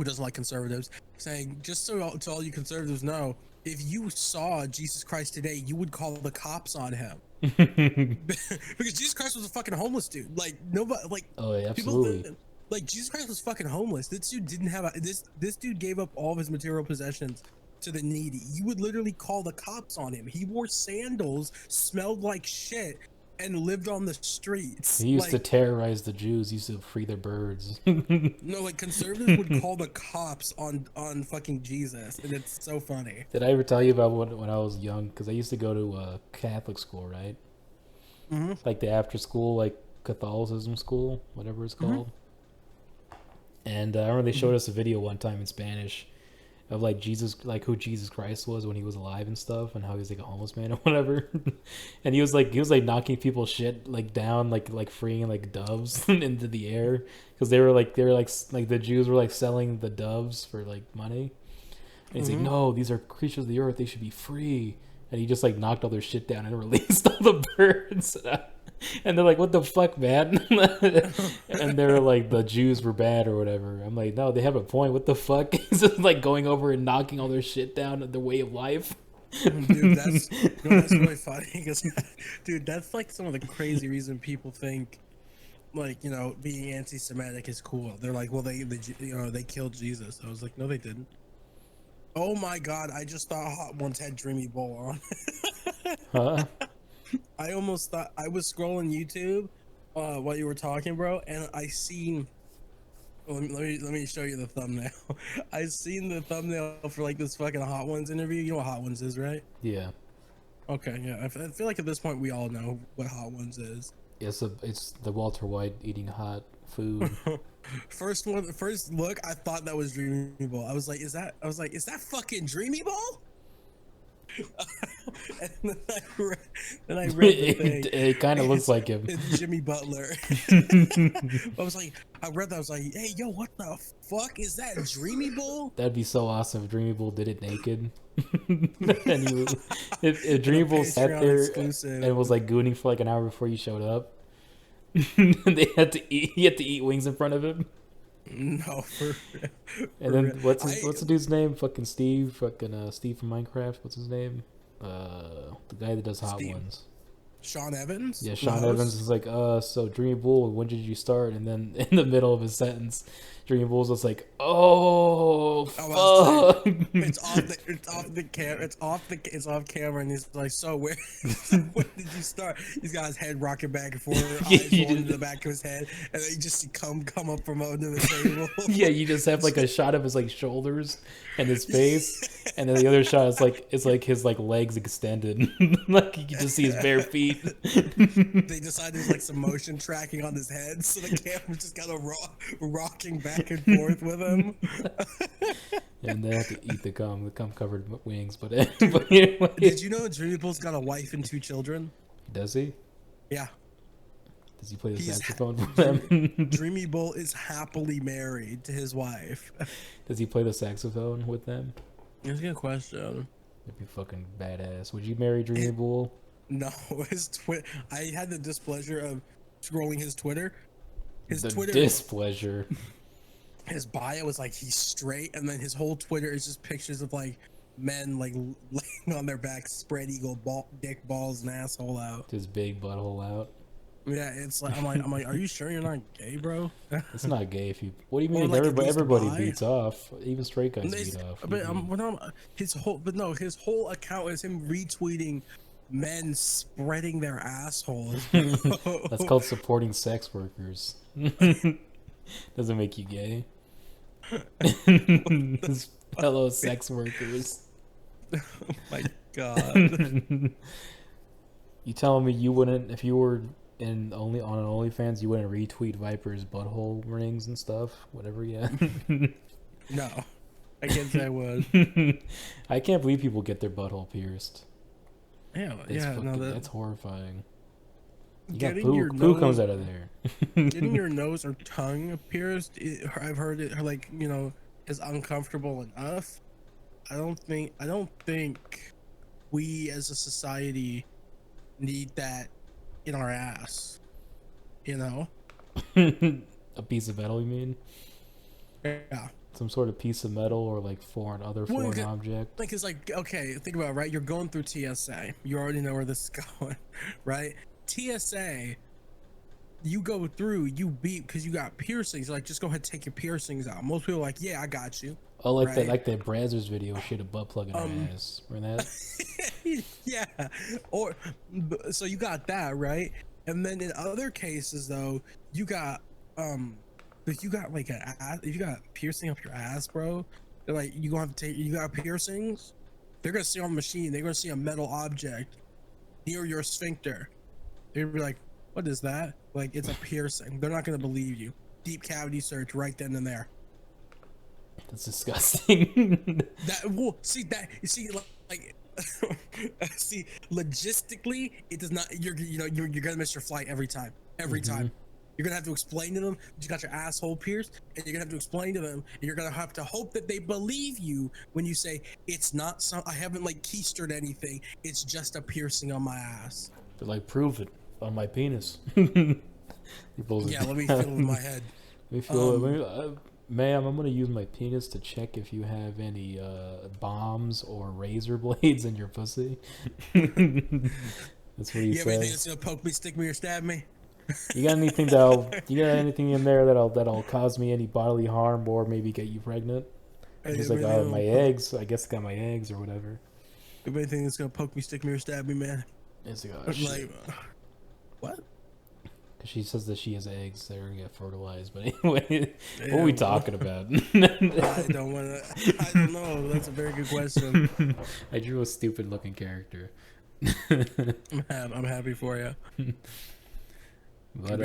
Speaker 1: doesn't like conservatives, saying, just so all you conservatives know, if you saw Jesus Christ today, you would call the cops on him. Because Jesus Christ was a fucking homeless dude. Like, nobody, like,
Speaker 3: oh, yeah, absolutely.
Speaker 1: People, like, Jesus Christ was fucking homeless. This dude didn't have this dude gave up all of his material possessions to the needy. You would literally call the cops on him. He wore sandals, smelled like shit, and lived on the streets.
Speaker 3: He used to terrorize the Jews. He used to free their birds.
Speaker 1: No, like, conservatives would call the cops on fucking Jesus, and it's so funny.
Speaker 3: Did I ever tell you about when I was young? Because I used to go to a Catholic school, right?
Speaker 1: Mm-hmm.
Speaker 3: Like the after school, like Catholicism school, whatever it's called. And I remember they showed us a video one time in Spanish of like Jesus, like who Jesus Christ was when he was alive and stuff, and how he was like a homeless man or whatever. And he was like knocking people's shit like down, like freeing like doves into the air, because they were like the Jews were like selling the doves for like money. And he's like, no, these are creatures of the earth, they should be free. And he just like knocked all their shit down and released all the birds. And they're like, what the fuck, man? And they were like, the Jews were bad or whatever. I'm like, no, they have a point. What the fuck? It's just like going over and knocking all their shit down at their way of life.
Speaker 1: Dude, that's really funny. Because, dude, that's like some of the crazy reason people think, like, being anti-Semitic is cool. They're like, well, they killed Jesus. I was like, no, they didn't. Oh my god, I just thought Hot Ones had Dreamy Bowl on.
Speaker 3: Huh?
Speaker 1: I almost thought I was scrolling YouTube while you were talking, bro, and I seen. Let me show you the thumbnail. I seen the thumbnail for like this fucking Hot Ones interview. You know what Hot Ones is, right?
Speaker 3: Yeah.
Speaker 1: Okay, yeah. I feel like at this point we all know what Hot Ones is.
Speaker 3: It's the Walter White eating hot food.
Speaker 1: First look, I thought that was Dreamy Ball. I was like, is that fucking Dreamy Ball? And then I read the thing.
Speaker 3: It kind of looks like him.
Speaker 1: It's Jimmy Butler. I was like, I read that. I was like, hey, yo, what the fuck is that? Dreamy Ball?
Speaker 3: That'd be so awesome if Dreamy Bull did it naked. And if Dreamy Bull sat there
Speaker 1: exclusive.
Speaker 3: and was like gooning for like an hour before you showed up, they had to eat. He had to eat wings in front of him.
Speaker 1: No,
Speaker 3: and then what's the dude's name? Fucking Steve. Fucking Steve from Minecraft. What's his name? The guy that does Hot Ones.
Speaker 1: Sean Evans?
Speaker 3: Yeah, Sean Evans is like, so Dreamy Bull, when did you start? And then in the middle of his sentence, Dreamy Bull's just like, oh, fuck.
Speaker 1: It's off camera, and he's like, so when did you start? He's got his head rocking back and forth, eyes rolling into the back of his head, and then you just see come up from under the table.
Speaker 3: Yeah, you just have like a shot of his like shoulders and his face, and then the other shot is like his like legs extended, like you can just see his bare feet.
Speaker 1: They decided there's like some motion tracking on his head, so the camera's just kind of rocking back and forth with him.
Speaker 3: And they have to eat the cum covered wings. But anyway.
Speaker 1: Did you know Dreamy Bull's got a wife and 2 children?
Speaker 3: Does he?
Speaker 1: Yeah.
Speaker 3: Does he play the saxophone for them?
Speaker 1: Dreamy Bull is happily married to his wife.
Speaker 3: Does he play the saxophone with them?
Speaker 1: That's a good question.
Speaker 3: That'd be fucking badass. Would you marry Dreamy Bull?
Speaker 1: No, I had the displeasure of scrolling his Twitter. Twitter
Speaker 3: displeasure.
Speaker 1: His bio was like he's straight, and then his whole Twitter is just pictures of like men like laying on their backs, spread eagle, dick, balls, and asshole out.
Speaker 3: His big butthole out.
Speaker 1: Yeah, it's like I'm like, are you sure you're not gay, bro?
Speaker 3: It's not gay if you. What do you mean?
Speaker 1: Like
Speaker 3: everybody beats off. Even straight guys beat off.
Speaker 1: But his whole account is him retweeting men spreading their assholes.
Speaker 3: That's called supporting sex workers. Doesn't make you gay. His fellow sex workers.
Speaker 1: Oh my god.
Speaker 3: You telling me you wouldn't, if you were on an OnlyFans, you wouldn't retweet Viper's butthole rings and stuff? Whatever, yeah.
Speaker 1: No. I guess I would.
Speaker 3: I can't believe people get their butthole pierced.
Speaker 1: Yeah,
Speaker 3: that's horrifying.
Speaker 1: Poo
Speaker 3: comes out of there.
Speaker 1: Getting your nose or tongue pierced, I've heard it like, is uncomfortable enough. I don't think we as a society need that in our ass.
Speaker 3: A piece of metal, you mean?
Speaker 1: Yeah.
Speaker 3: Some sort of piece of metal or like foreign object.
Speaker 1: Like it's like, okay, think about it, right? You're going through TSA. You already know where this is going, right? TSA, you go through, you beep because you got piercings. Like, just go ahead and take your piercings out. Most people are like, yeah, I got you.
Speaker 3: Oh, like right? that Brazzers video, shit, a butt plug in her ass. Remember that?
Speaker 1: Yeah. Or so you got that, right? And then in other cases, though, you got if you got like if you got piercing up your ass, bro, they're like, you gonna have to take, you got piercings, they're gonna see on the machine, they're gonna see a metal object near your sphincter. They're gonna be like, what is that? Like, it's a piercing. They're not gonna believe you. Deep cavity search right then and there.
Speaker 3: That's disgusting.
Speaker 1: See, logistically, it does not. You're gonna miss your flight every time. Every time. You're gonna have to explain to them that you got your asshole pierced, and you're gonna have to explain to them, and you're gonna have to hope that they believe you when you say it's not some. I haven't like keistered anything. It's just a piercing on my ass.
Speaker 3: They're like, prove it on my penis.
Speaker 1: Yeah, let me feel it in my head.
Speaker 3: Let me feel it. Ma'am, I'm gonna use my penis to check if you have any bombs or razor blades in your pussy. That's what he says.
Speaker 1: You have anything that's gonna poke me, stick me, or stab me?
Speaker 3: You got anything anything in there that'll cause me any bodily harm or maybe get you pregnant? He's like, oh, my eggs. I guess I got my eggs or whatever.
Speaker 1: You have anything that's gonna poke me, stick me, or stab me, man?
Speaker 3: It's like, oh, shit.
Speaker 1: What?
Speaker 3: Because she says that she has eggs, they're gonna get fertilized. But anyway, what are we talking about?
Speaker 1: I don't know. That's a very good question.
Speaker 3: I drew a stupid looking character.
Speaker 1: I'm happy for you.
Speaker 3: But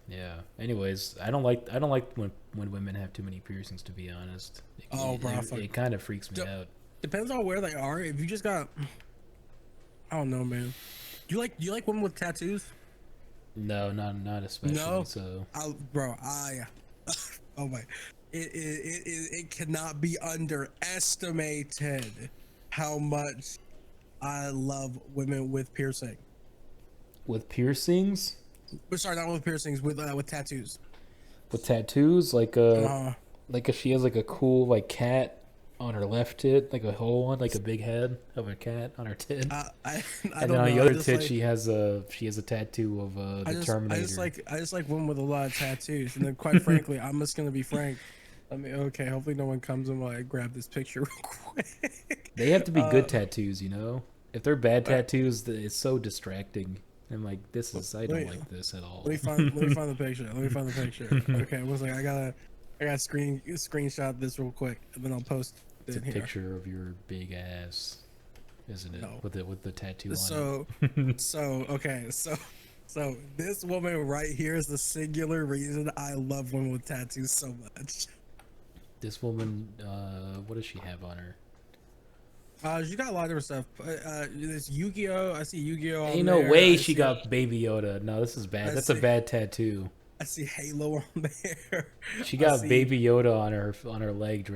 Speaker 3: Yeah. Anyways, I don't like when women have too many piercings. To be honest,
Speaker 1: Oh, bro,
Speaker 3: it kind of freaks me
Speaker 1: De-
Speaker 3: out.
Speaker 1: depends on where they are. If you just got, I don't know, man. Do you like women with tattoos?
Speaker 3: No, not especially.
Speaker 1: No,
Speaker 3: So
Speaker 1: bro, oh my, it cannot be underestimated how much I love women with piercing.
Speaker 3: with piercings,
Speaker 1: Sorry, not with piercings, with tattoos.
Speaker 3: with tattoos,
Speaker 1: Uh,
Speaker 3: like if she has like a cool like cat on her left tit, like a whole one, like a big head of a cat on her tit,
Speaker 1: I I
Speaker 3: and then
Speaker 1: don't
Speaker 3: on the
Speaker 1: know.
Speaker 3: other tit she has a tattoo of the Terminator.
Speaker 1: I just like women with a lot of tattoos. And then, quite frankly, I'm just gonna be frank. I mean, okay, hopefully no one comes and like grab this picture real quick.
Speaker 3: They have to be
Speaker 1: Uh,
Speaker 3: good tattoos, you know. If they're bad tattoos, it's so distracting. I'm like, I don't
Speaker 1: wait,
Speaker 3: like this at all.
Speaker 1: let me find the picture. Let me find the picture. Okay, one second. I gotta screenshot this real quick, and then I'll post
Speaker 3: It's
Speaker 1: it
Speaker 3: a
Speaker 1: here.
Speaker 3: picture of your big ass, isn't it?
Speaker 1: No.
Speaker 3: With the tattoo on
Speaker 1: So,
Speaker 3: it.
Speaker 1: so this woman right here is the singular reason I love women with tattoos so much.
Speaker 3: This woman, what does she have on her?
Speaker 1: She got a lot of different stuff. There's Yu-Gi-Oh. I see Yu-Gi-Oh on
Speaker 3: Ain't no
Speaker 1: there.
Speaker 3: way
Speaker 1: I
Speaker 3: she
Speaker 1: see,
Speaker 3: got Baby Yoda. No, this is bad.
Speaker 1: I
Speaker 3: That's a
Speaker 1: see,
Speaker 3: bad tattoo.
Speaker 1: I see Halo on there.
Speaker 3: She
Speaker 1: I
Speaker 3: got
Speaker 1: see.
Speaker 3: Baby Yoda on her leg.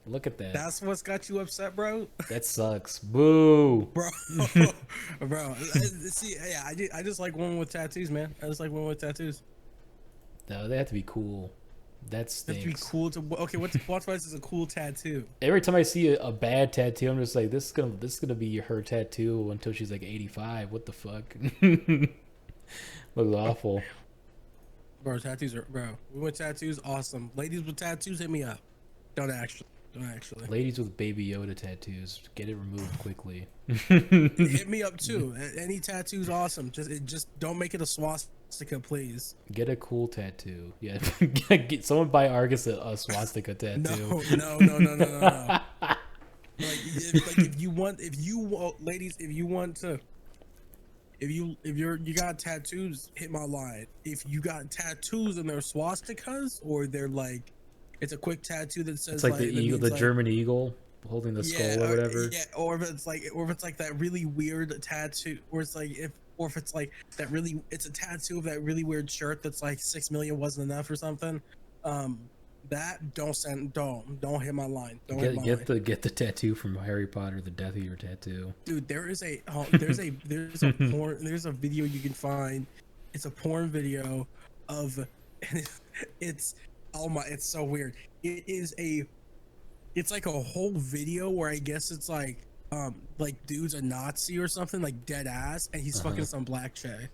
Speaker 3: Look at that.
Speaker 1: That's what's got you upset, bro.
Speaker 3: That sucks. Boo.
Speaker 1: Bro, bro. See, yeah, I just like women with tattoos, man. I just like women with tattoos.
Speaker 3: No, they have to be cool. That
Speaker 1: That's to be
Speaker 3: stinks.
Speaker 1: cool to. Okay, what is a cool tattoo?
Speaker 3: Every time I see a bad tattoo, I'm just like, this is gonna be her tattoo until she's like 85. What the fuck? Looks awful.
Speaker 1: Bro, tattoos are women with tattoos, awesome. Ladies with tattoos, hit me up. Don't actually.
Speaker 3: Ladies with Baby Yoda tattoos, get it removed quickly.
Speaker 1: Hit me up too. Any tattoos, awesome. Just don't make it a swastika, please.
Speaker 3: Get a cool tattoo. Yeah, someone buy Argus a swastika tattoo.
Speaker 1: No. If you want, ladies, if you got tattoos, hit my line. If you got tattoos and they're swastikas, or they're like, it's a quick tattoo that says
Speaker 3: It's like the
Speaker 1: that
Speaker 3: eagle,
Speaker 1: means,
Speaker 3: the
Speaker 1: like,
Speaker 3: German eagle holding the skull or whatever.
Speaker 1: yeah, or if it's like that really weird tattoo, or it's like if it's like that really, it's a tattoo of that really weird shirt that's like 6 million wasn't enough or something. That don't hit my line. Don't hit my line.
Speaker 3: Get the tattoo from Harry Potter, the Death Eater tattoo.
Speaker 1: Dude, there's a there's a video you can find. It's a porn video of, and it's oh my, it's so weird. It's like a whole video where I guess it's like dude's a Nazi or something, like dead ass, and he's fucking some black chick.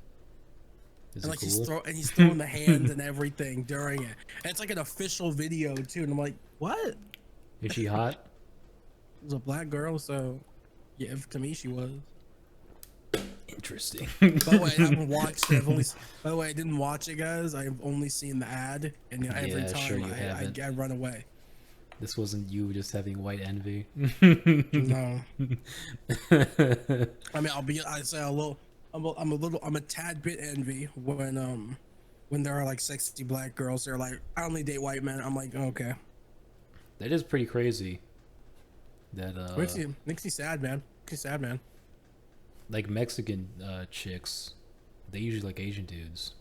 Speaker 3: Is
Speaker 1: And
Speaker 3: it
Speaker 1: like
Speaker 3: cool?
Speaker 1: he's throwing the hand and everything during it. And it's like an official video too. And I'm like, what?
Speaker 3: Is she hot?
Speaker 1: It was a black girl, so yeah, to me she was.
Speaker 3: Interesting.
Speaker 1: By the way, I haven't watched it. By the way, I didn't watch it, guys. I've only seen the ad, and every
Speaker 3: Yeah, sure
Speaker 1: time
Speaker 3: you haven't.
Speaker 1: I run away.
Speaker 3: This wasn't you just having white envy.
Speaker 1: No. I mean, I'm a tad bit envy when there are like 60 black girls. They're like, I only date white men. I'm like, okay.
Speaker 3: That is pretty crazy. That
Speaker 1: Makes me sad, man. Makes me sad, man.
Speaker 3: like Mexican chicks, they usually like Asian dudes.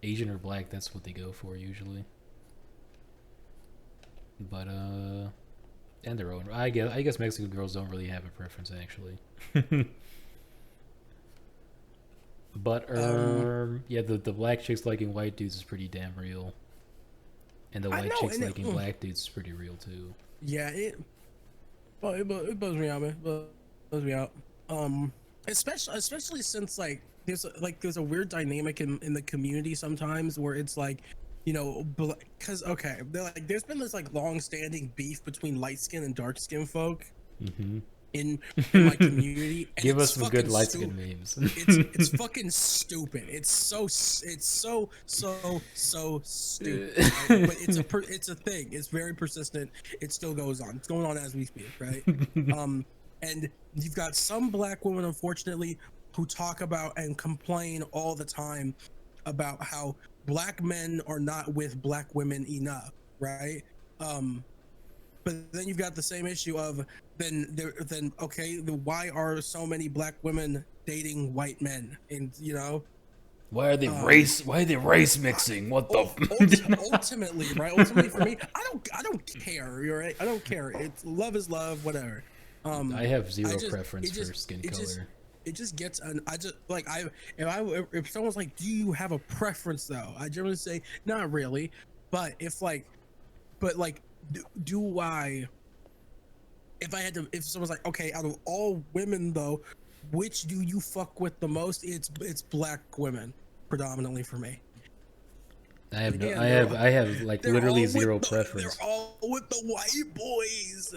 Speaker 3: Asian or black, that's what they go for usually. But and their own. I guess Mexican girls don't really have a preference actually. But yeah, the black chicks liking white dudes is pretty damn real. And the white chicks liking black dudes is pretty real too.
Speaker 1: Yeah, it bugs me out, man. Bugs me out. Especially since like there's a weird dynamic in the community sometimes where it's like, you know, because okay, there's been this like long-standing beef between light-skinned and dark-skinned folk in my community. And
Speaker 3: Give us some good light-skinned memes.
Speaker 1: It's fucking stupid. It's so stupid. Right? But it's a thing. It's very persistent. It still goes on. It's going on as we speak, right? And you've got some black women, unfortunately, who talk about and complain all the time about how black men are not with black women enough, right? But then you've got the same issue of then okay, why are so many black women dating white men? And you know,
Speaker 3: Why are they race mixing? What the?
Speaker 1: ultimately, right? Ultimately, for me, I don't care. You're right. I don't care. It's love is love, whatever.
Speaker 3: I have zero preference for skin color.
Speaker 1: It just gets I just like if someone's like, do you have a preference though? I generally say not really, but if do I? If someone's like, okay, out of all women though, which do you fuck with the most? It's black women predominantly for me.
Speaker 3: I have like literally zero preference.
Speaker 1: They're all with the white boys.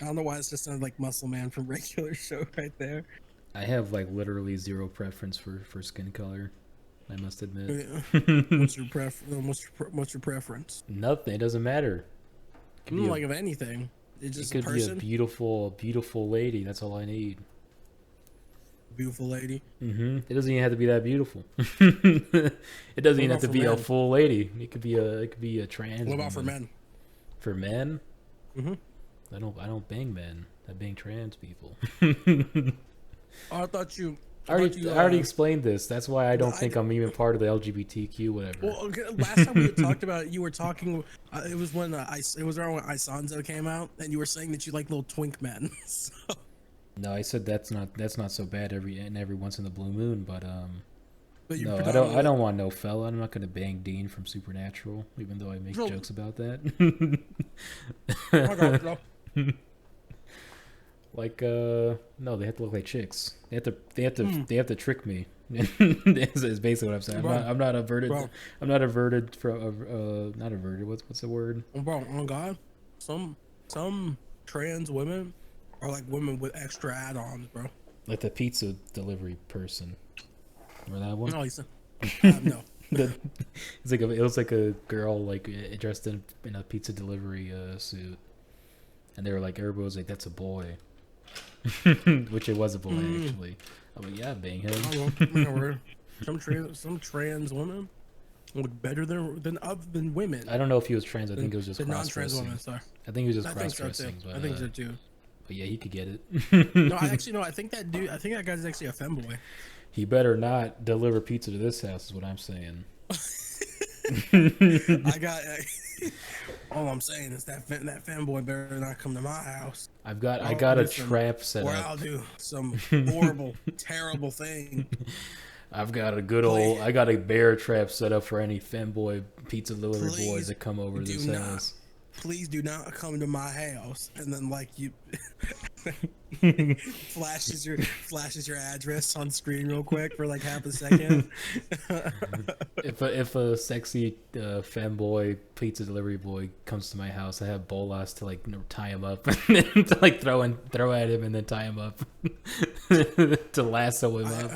Speaker 1: I don't know why it's just sounded like Muscle Man from Regular Show right there.
Speaker 3: I have like literally zero preference for skin color. I must admit.
Speaker 1: What's your preference?
Speaker 3: Nothing. It doesn't matter.
Speaker 1: It like of anything. It's just
Speaker 3: it could be a beautiful lady. That's all I need.
Speaker 1: Beautiful lady.
Speaker 3: It doesn't even have to be that beautiful. It doesn't even have to be a full lady. It could be a trans.
Speaker 1: What about for men?
Speaker 3: For men?
Speaker 1: Mm-hmm.
Speaker 3: I don't bang men. I bang trans people.
Speaker 1: I thought you.
Speaker 3: I already explained this. That's why I don't think I'm even part of the LGBTQ whatever.
Speaker 1: Well, last time we had talked about it, you were talking. It was when it was around when Isanzo came out, and you were saying that you like little twink men. So.
Speaker 3: No, I said that's not so bad every once in the blue moon, but no, I don't want no fella. I'm not gonna bang Dean from Supernatural, even though I make jokes about that. Like no, they have to look like chicks. They have to trick me. Is basically what I'm saying. I'm not averted.
Speaker 1: Bro.
Speaker 3: I'm not averted from not averted. What's the word?
Speaker 1: Bro, oh God, some trans women are like women with extra add-ons, bro.
Speaker 3: Like the pizza delivery person. Remember that one?
Speaker 1: No, no.
Speaker 3: It was like a girl like dressed in a pizza delivery suit, and they were like, everybody was like, "That's a boy," which it was a boy actually. I'm like, yeah, bang him.
Speaker 1: Some trans women look better than women.
Speaker 3: I don't know if he was trans. I think it was just
Speaker 1: non-trans women. Sorry,
Speaker 3: I think he was just cross-dressing.
Speaker 1: I think so too.
Speaker 3: But yeah, he could get it.
Speaker 1: No, I think that guy's actually a femboy.
Speaker 3: He better not deliver pizza to this house, is what I'm saying.
Speaker 1: All I'm saying is that fanboy better not come to my house.
Speaker 3: I got a trap set up.
Speaker 1: Or I'll do some horrible, terrible thing.
Speaker 3: I got a bear trap set up for any femboy pizza delivery boys that come over to this house.
Speaker 1: Please do not come to my house. And then like you flashes your address on screen real quick for like half a second.
Speaker 3: If a sexy femboy pizza delivery boy comes to my house, I have bolas to like tie him up and to like throw at him and then tie him up to lasso him up.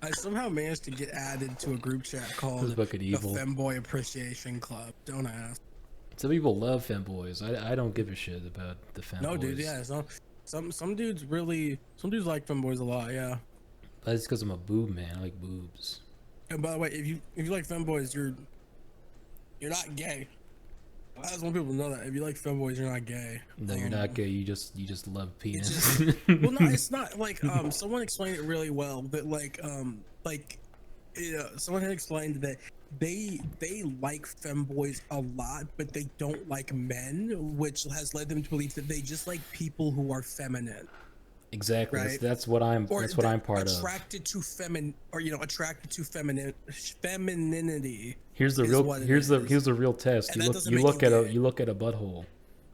Speaker 1: I somehow managed to get added to a group chat called the Femboy Appreciation Club. Don't ask.
Speaker 3: Some people love femboys. I don't give a shit about the femboys.
Speaker 1: No, dude, yeah. Some dudes like femboys a lot, yeah.
Speaker 3: That's because I'm a boob man. I like boobs.
Speaker 1: And by the way, if you like femboys, you're not gay. I just want people to know that if you like femboys, you're not gay.
Speaker 3: No, you're not gay. You just love penis.
Speaker 1: Well, no, it's not like someone explained it really well. That someone had explained that they like femboys a lot, but they don't like men, which has led them to believe that they just like people who are feminine.
Speaker 3: Exactly.
Speaker 1: Right?
Speaker 3: That's what I'm part of.
Speaker 1: Attracted to femininity.
Speaker 3: Here's the real test. You look at a butthole,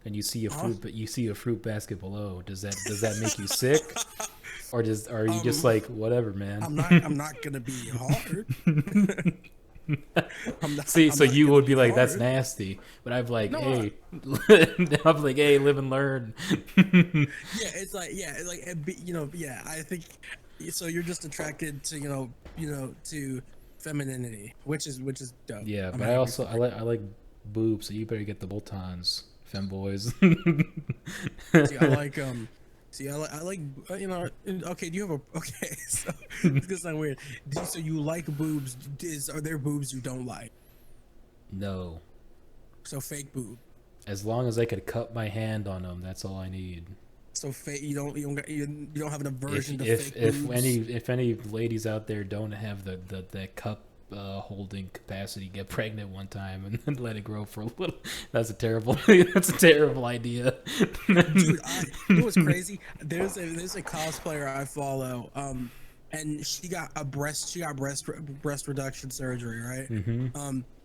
Speaker 3: and you see a fruit, but you see a fruit basket below. Does that make you sick, or are you just like whatever, man?
Speaker 1: I'm not gonna be hard.
Speaker 3: So you would be like, that's nasty, but I'm like, hey, live and learn.
Speaker 1: I think so. You're just attracted to to femininity, which is dope.
Speaker 3: Yeah, but I like boobs, so you better get the bolt-ons, femboys.
Speaker 1: See, I like See, I like you know. Okay, do you have a okay? So it's gonna sound weird. So you like boobs? Are there boobs you don't like?
Speaker 3: No.
Speaker 1: So fake boob.
Speaker 3: As long as I could cut my hand on them, that's all I need.
Speaker 1: So fake. You don't have an aversion to
Speaker 3: If
Speaker 1: fake boobs.
Speaker 3: if any ladies out there don't have the cup holding capacity, get pregnant one time and then let it grow for a little. That's a terrible idea.
Speaker 1: Dude, you know what's crazy? There's a cosplayer I follow, and she got breast reduction surgery, right?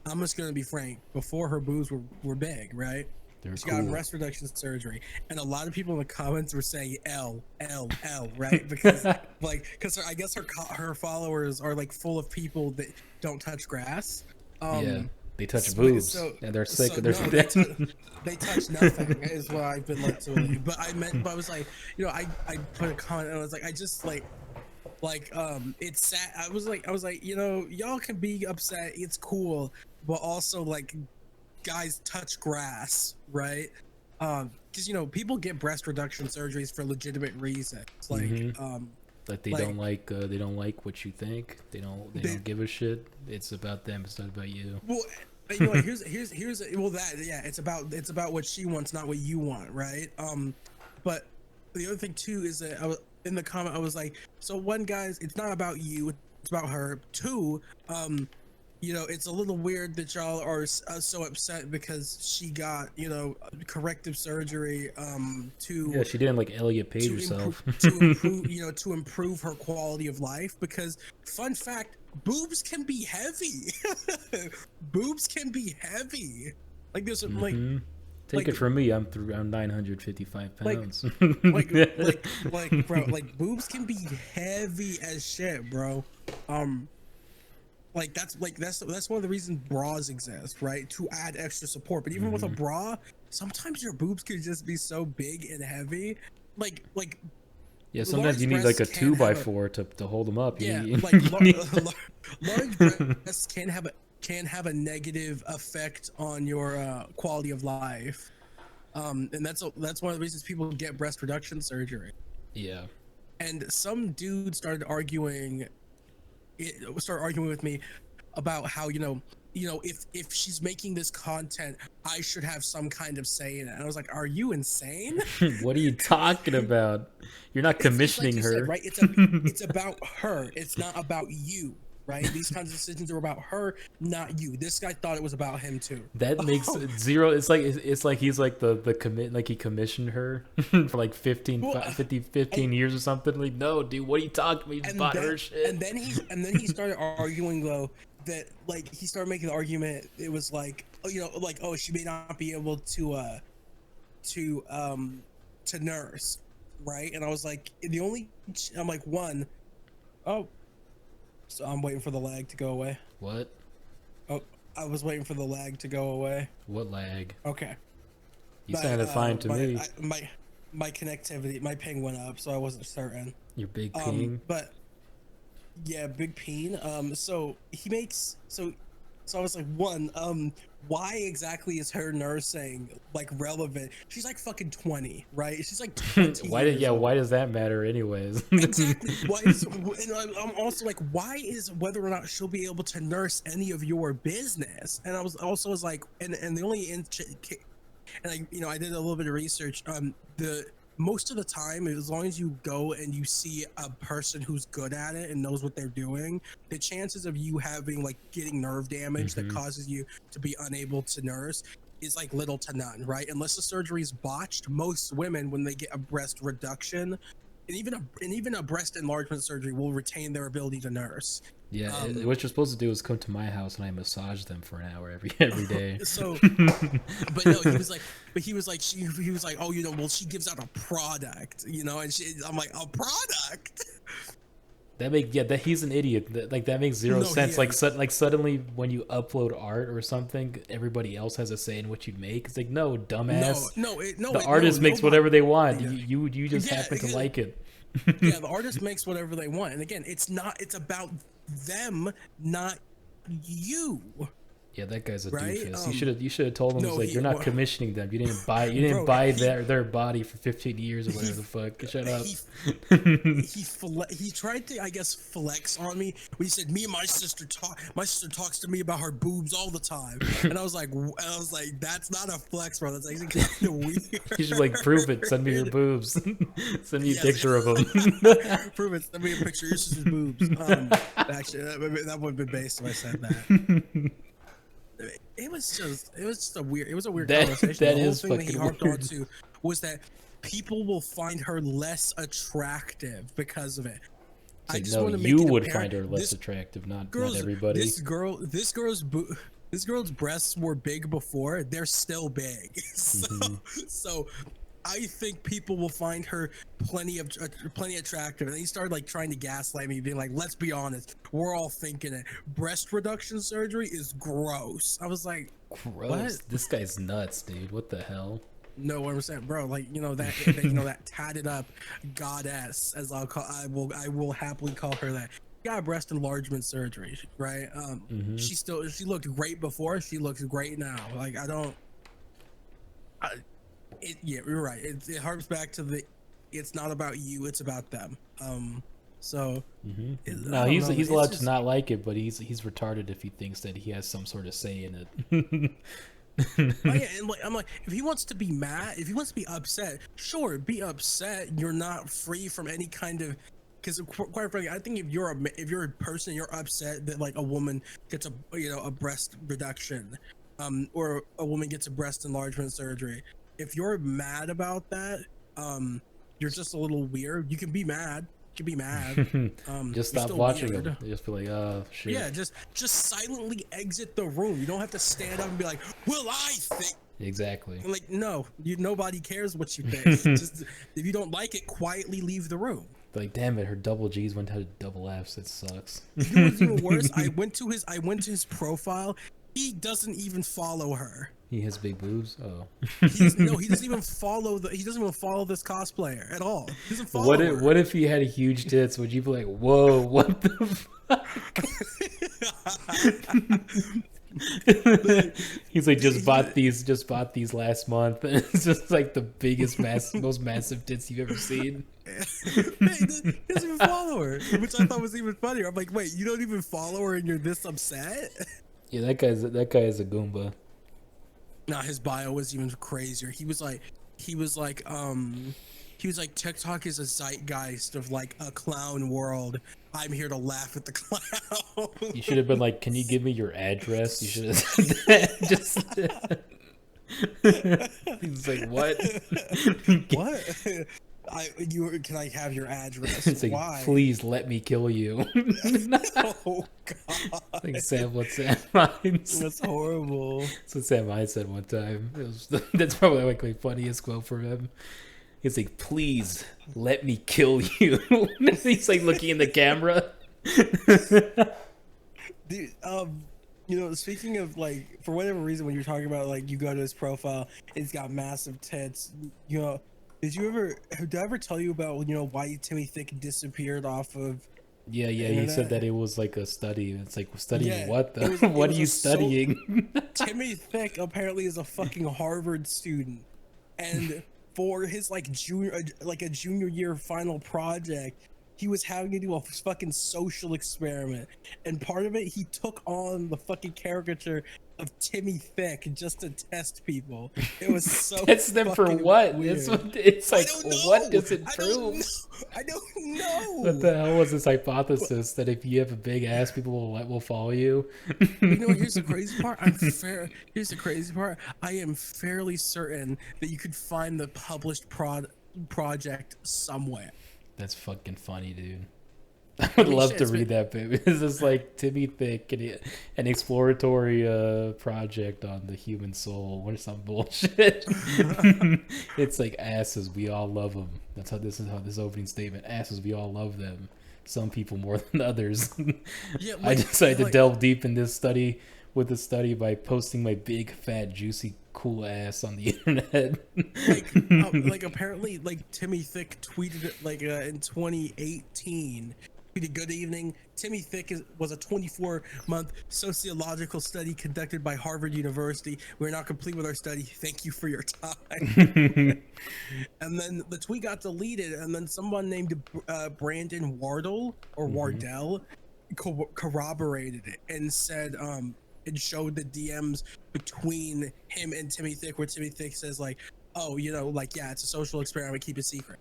Speaker 1: I'm just gonna be frank. Before her boobs were big, right?
Speaker 3: They're
Speaker 1: She
Speaker 3: cool.
Speaker 1: got breast reduction surgery, and a lot of people in the comments were saying L, right? Because because I guess her followers are like full of people that don't touch grass.
Speaker 3: Yeah, they touch boobs, and they're sick.
Speaker 1: They touch nothing is what I've been led to believe. But I was like, you know, I put a comment and I was like, I just it's sad. I was like, you know, y'all can be upset. It's cool, but also like, guys touch grass, right? Because you know, people get breast reduction surgeries for legitimate reasons, like
Speaker 3: Like they don't like what you think. They don't give a shit. It's about them. It's not about you.
Speaker 1: Well, you know, here's it's about what she wants, not what you want, right? But the other thing too is that I was in the comment. I was like, so one, guys, it's not about you. It's about her. Two, you know, it's a little weird that y'all are so upset because she got, you know, corrective surgery
Speaker 3: Yeah, she didn't like Elliot Page herself.
Speaker 1: to improve her quality of life. Because fun fact, boobs can be heavy. Boobs can be heavy. Like there's
Speaker 3: Take it from me, I'm 955 pounds.
Speaker 1: Bro, like boobs can be heavy as shit, bro. That's one of the reasons bras exist, right? To add extra support. But even with a bra, sometimes your boobs could just be so big and heavy.
Speaker 3: Yeah, sometimes you need like a 2x4 to hold them up.
Speaker 1: Yeah, large breasts can have a negative effect on your quality of life. And that's one of the reasons people get breast reduction surgery.
Speaker 3: Yeah.
Speaker 1: And some dude started arguing with me about how, you know, if she's making this content, I should have some kind of say in it. And I was like, are you insane?
Speaker 3: What are you talking about? You're not commissioning her.
Speaker 1: Said, right? It's about her. It's not about you, right? These kinds of decisions are about her, not you. This guy thought it was about him too.
Speaker 3: That makes zero. It's like he's like the commit, like he commissioned her for like 15 years or something. Like, no, dude, what are you talking about? You bought her shit.
Speaker 1: And then he started arguing though that, like, he started making the argument. It was like, you know, like, oh, she may not be able to nurse, right? And I was like, I'm like, one, oh, so I'm waiting for the lag to go away.
Speaker 3: What?
Speaker 1: Oh, I was waiting for the lag to go away.
Speaker 3: What lag?
Speaker 1: Okay.
Speaker 3: You sounded fine to me.
Speaker 1: My connectivity, my ping went up, so I wasn't certain.
Speaker 3: Your big ping?
Speaker 1: But yeah, big peen. So he makes so I was like, one, why exactly is her nursing like relevant? She's like fucking 20, right? She's like 20.
Speaker 3: Why does that matter anyways?
Speaker 1: Exactly. And I'm also like, why is whether or not she'll be able to nurse any of your business? And I was like, and the only and I did a little bit of research. Most of the time, as long as you go and you see a person who's good at it and knows what they're doing, the chances of you getting nerve damage that causes you to be unable to nurse is like little to none, right? Unless the surgery is botched, most women, when they get a breast reduction and even a breast enlargement surgery, will retain their ability to nurse.
Speaker 3: Yeah, what you're supposed to do is come to my house and I massage them for an hour every day.
Speaker 1: So, but no, he was like, oh, you know, well, she gives out a product, you know, and I'm like, a product.
Speaker 3: That he's an idiot. That makes zero sense. Like suddenly when you upload art or something, everybody else has a say in what you make. It's like, no, dumbass. The artist makes whatever they want. You just happen to like it.
Speaker 1: Yeah, the artist makes whatever they want, and again, it's about them, not you.
Speaker 3: Yeah, that guy's a
Speaker 1: right?
Speaker 3: doofus. You should have told him,
Speaker 1: No,
Speaker 3: you're not commissioning them. You didn't buy their body for 15 years or whatever the fuck. Shut up.
Speaker 1: He tried to, I guess, flex on me when he said, "Me and my sister talks to me about her boobs all the time," and I was like, that's not a flex, bro. That's actually kind of weird.
Speaker 3: You should like prove it. Send me your boobs. Send me a picture of them.
Speaker 1: Prove it. Send me a picture of your sister's boobs. Actually, that would have been based if I said that. It was just a weird conversation.
Speaker 3: That
Speaker 1: the whole
Speaker 3: is
Speaker 1: thing that he
Speaker 3: fucking
Speaker 1: harped
Speaker 3: weird.
Speaker 1: onto was that people will find her less attractive because of it.
Speaker 3: It's like,
Speaker 1: just
Speaker 3: no,
Speaker 1: wanna make
Speaker 3: you
Speaker 1: it
Speaker 3: would
Speaker 1: apparent,
Speaker 3: find her less attractive, not
Speaker 1: girl's-
Speaker 3: everybody.
Speaker 1: This girl's breasts were big before. They're still big. So I think people will find her plenty attractive. And he started like trying to gaslight me, being like, "Let's be honest, we're all thinking it. Breast reduction surgery is gross." I was like,
Speaker 3: Gross.
Speaker 1: what?
Speaker 3: This guy's nuts, dude. What the hell?
Speaker 1: No, 100%, bro. Like, that tatted up goddess, as I will happily call her that. Got breast enlargement surgery, right? She looked great before. She looks great now. Like, yeah, you're right. It harps back to it's not about you, it's about them. So
Speaker 3: No, he's allowed to not like it, but he's retarded if he thinks that he has some sort of say in it.
Speaker 1: Oh, yeah, and I'm like, if he wants to be mad, if he wants to be upset, sure, be upset. You're not free from any kind of, because quite frankly, I think if you're a person, you're upset that like a woman gets a breast reduction, or a woman gets a breast enlargement surgery. If you're mad about that, you're just a little weird. You can be mad. You can be mad.
Speaker 3: Just stop watching him. Just be like, oh shit.
Speaker 1: Yeah, just silently exit the room. You don't have to stand up and be like, "Well, I think."
Speaker 3: Exactly.
Speaker 1: Like, no, nobody cares what you think. Just if you don't like it, quietly leave the room.
Speaker 3: Like, damn it, her double G's went to double F's. It sucks.
Speaker 1: You know what's even worse? I went to his profile. He doesn't even follow her.
Speaker 3: He has big boobs. Oh.
Speaker 1: He doesn't even follow this cosplayer at all. He doesn't follow her.
Speaker 3: What if he had huge tits? Would you be like, whoa, what the fuck? He's like, just bought these last month, and it's just like the biggest, most massive tits you've ever seen.
Speaker 1: He doesn't even follow her, which I thought was even funnier. I'm like, wait, you don't even follow her, and you're this upset?
Speaker 3: Yeah, that guy is a Goomba.
Speaker 1: Nah, his bio was even crazier. He was like, TikTok is a zeitgeist of like a clown world. I'm here to laugh at the clown.
Speaker 3: You should have been like, can you give me your address? You should have said that. He's like, what?
Speaker 1: What? Can I have your address?
Speaker 3: It's like,
Speaker 1: why?
Speaker 3: please let me kill you.
Speaker 1: Oh god.
Speaker 3: Like what Sam Hines said.
Speaker 1: That's horrible.
Speaker 3: That's what Sam Hines said one time. That's probably like the funniest quote from him. He's like, please let me kill you. He's like looking in the camera.
Speaker 1: Dude, speaking of like, for whatever reason, when you're talking about like, you go to his profile, it's got massive tits. Did I ever tell you about why Timmy Thick disappeared off of?
Speaker 3: Yeah. He said that it was like a study. It's like, studying what though?
Speaker 1: It was
Speaker 3: What are you studying?
Speaker 1: Timmy Thick apparently is a fucking Harvard student, and for his a junior year final project, he was having to do a fucking social experiment, and part of it, he took on the fucking caricature of Timmy Thick just to test people. It was so
Speaker 3: test them for what?
Speaker 1: Weird.
Speaker 3: It's like, what does it prove?
Speaker 1: I don't know.
Speaker 3: What the hell was this hypothesis that if you have a big ass, people will follow you?
Speaker 1: Here's the crazy part. Here's the crazy part. I am fairly certain that you could find the published project somewhere.
Speaker 3: That's fucking funny, dude. I would love to read that, baby. This is like Timmy Thick and an exploratory project on the human soul or some bullshit. It's like asses, we all love them. This opening statement. Asses, we all love them. Some people more than others. Yeah, I decided to delve deep in this study by posting my big, fat, juicy, cool ass on the internet.
Speaker 1: Apparently, Timmy Thick tweeted it in 2018. Good evening. Timmy Thick was a 24-month sociological study conducted by Harvard University. We're now complete with our study. Thank you for your time. And then the tweet got deleted, and then someone named Brandon Wardle or Wardell corroborated it and said it showed the DMs between him and Timmy Thick, where Timmy Thick says like, oh, you know, like, yeah, it's a social experiment, keep it secret.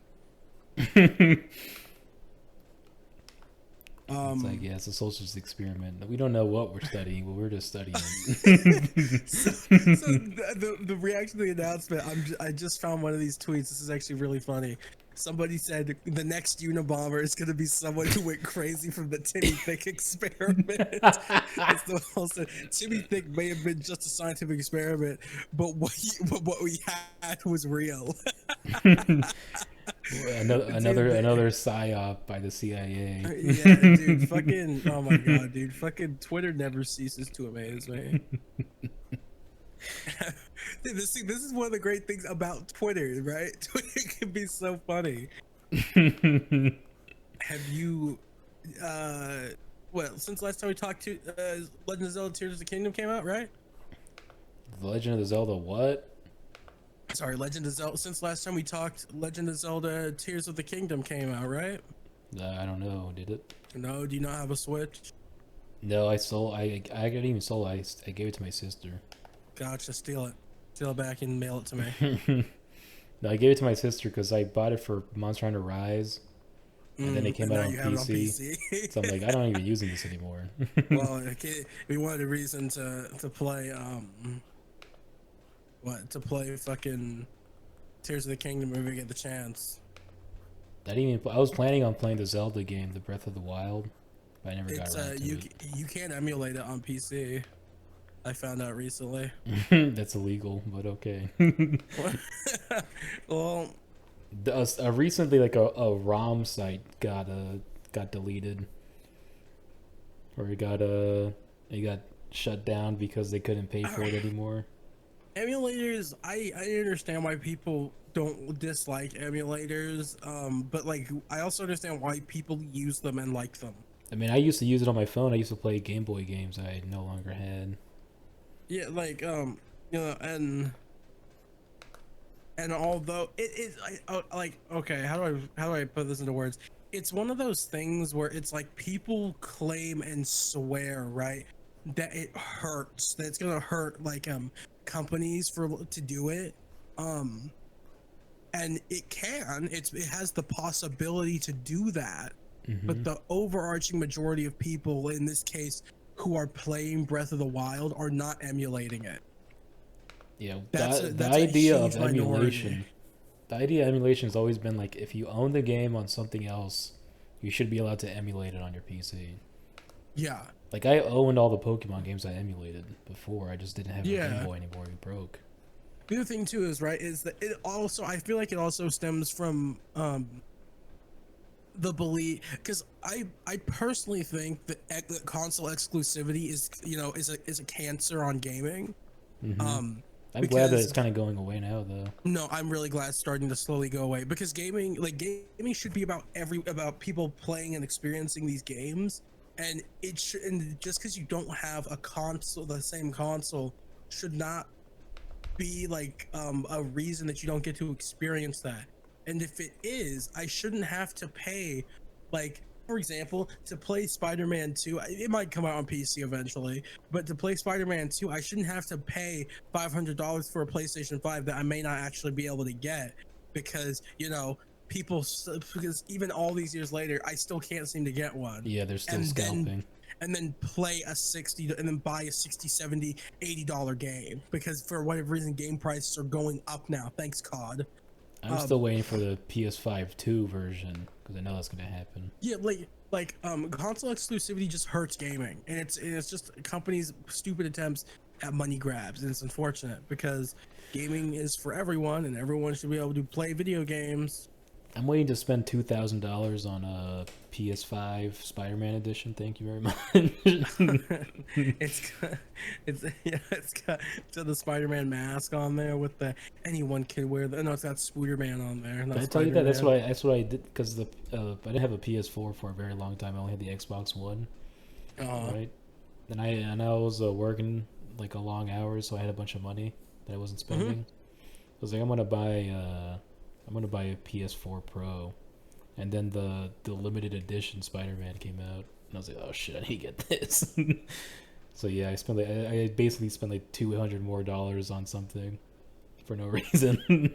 Speaker 3: It's like, yeah, it's a socialist experiment. We don't know what we're studying, but we're just studying.
Speaker 1: so the reaction to the announcement, I just found one of these tweets. This is actually really funny. Somebody said the next Unabomber is going to be someone who went crazy from the Timmy Thick experiment. It's the one said, Timmy Thick may have been just a scientific experiment, but what we had was real.
Speaker 3: another psyop by the CIA.
Speaker 1: Yeah, dude, fucking, oh my god, dude, fucking Twitter never ceases to amaze me. Dude, this is one of the great things about Twitter, right? Twitter can be so funny. Have you, well, since last time we talked to, Legend of Zelda Tears of the Kingdom came out, right?
Speaker 3: The Legend of the Zelda what?
Speaker 1: Sorry, Legend of Zelda. Since last time we talked, Legend of Zelda Tears of the Kingdom came out, right?
Speaker 3: I don't know. Did it?
Speaker 1: No. Do you not have a Switch?
Speaker 3: No, I didn't even sold. I gave it to my sister.
Speaker 1: Gotcha. Steal it back and mail it to me.
Speaker 3: No, I gave it to my sister because I bought it for Monster Hunter Rise, and then it came out on PC. So I'm like, I don't even using this anymore.
Speaker 1: Well, okay, we wanted a reason to play to play fucking Tears of the Kingdom if we get the chance.
Speaker 3: I was planning on playing the Zelda game, the Breath of the Wild, but I never got around to it.
Speaker 1: You can't emulate it on PC. I found out recently.
Speaker 3: That's illegal, but okay.
Speaker 1: Well,
Speaker 3: recently, like a ROM site got deleted, or it got shut down because they couldn't pay for it anymore.
Speaker 1: Emulators, I understand why people don't dislike emulators, but like I also understand why people use them and like them.
Speaker 3: I mean, I used to use it on my phone. I used to play Game Boy games I no longer had.
Speaker 1: Yeah, like you know, and although it is like, okay, how do I put this into words? It's one of those things where it's like people claim and swear, right, that it hurts, that it's gonna hurt like companies to do it, and it has the possibility to do that, but the overarching majority of people in this case who are playing Breath of the Wild are not emulating it.
Speaker 3: Yeah, the idea of emulation has always been like, if you own the game on something else, you should be allowed to emulate it on your PC.
Speaker 1: Yeah.
Speaker 3: Like, I owned all the Pokemon games I emulated before. I just didn't have a Game Boy anymore. It broke.
Speaker 1: The other thing too is, right, is that it also, I feel like it also stems from the belief, because I personally think that console exclusivity is, you know, is a cancer on gaming.
Speaker 3: I'm glad that it's kind of going away now, though. No,
Speaker 1: I'm really glad it's starting to slowly go away, because gaming should be about people playing and experiencing these games, and and just because you don't have a console, the same console, should not be like a reason that you don't get to experience that. And if it is, I shouldn't have to pay, like, for example, to play Spider-Man 2, it might come out on PC eventually, but to play Spider-Man 2, I shouldn't have to pay $500 for a PlayStation 5 that I may not actually be able to get, because, you know, because even all these years later, I still can't seem to get one.
Speaker 3: Yeah, they're still scalping.
Speaker 1: And then buy a $60, $70, $80 game, because for whatever reason, game prices are going up now. Thanks, COD.
Speaker 3: I'm still waiting for the PS5 2 version, because I know that's gonna happen.
Speaker 1: Yeah, like console exclusivity just hurts gaming, and it's just companies' stupid attempts at money grabs, and it's unfortunate because gaming is for everyone, and everyone should be able to play video games.
Speaker 3: I'm waiting to spend $2,000 on a PS5 Spider-Man edition. Thank you very much.
Speaker 1: it's got, it's got the Spider-Man mask on there with the anyone can wear. No, it's got Spooderman on there.
Speaker 3: Did
Speaker 1: Not
Speaker 3: I tell you that?
Speaker 1: Spider-Man.
Speaker 3: That's what I did because the I didn't have a PS4 for a very long time. I only had the Xbox One, right? And I was working like a long hours, so I had a bunch of money that I wasn't spending. I was like, I'm gonna buy a PS4 Pro, and then the limited edition Spider-Man came out, and I was like, oh shit, I need to get this. So yeah, I basically spent like $200 more on something for no reason.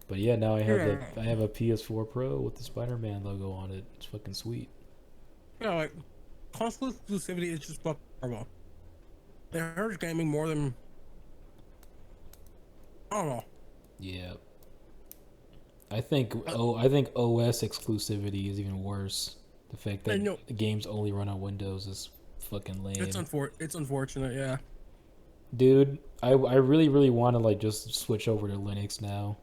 Speaker 3: But yeah, now I have a PS4 Pro with the Spider-Man logo on it. It's fucking sweet.
Speaker 1: Yeah, like console exclusivity is just fucking horrible. It hurts gaming more than I don't know.
Speaker 3: Yeah. I think OS exclusivity is even worse. The fact that the games only run on Windows is fucking lame.
Speaker 1: It's unfortunate, yeah.
Speaker 3: Dude, I really really want to like just switch over to Linux now.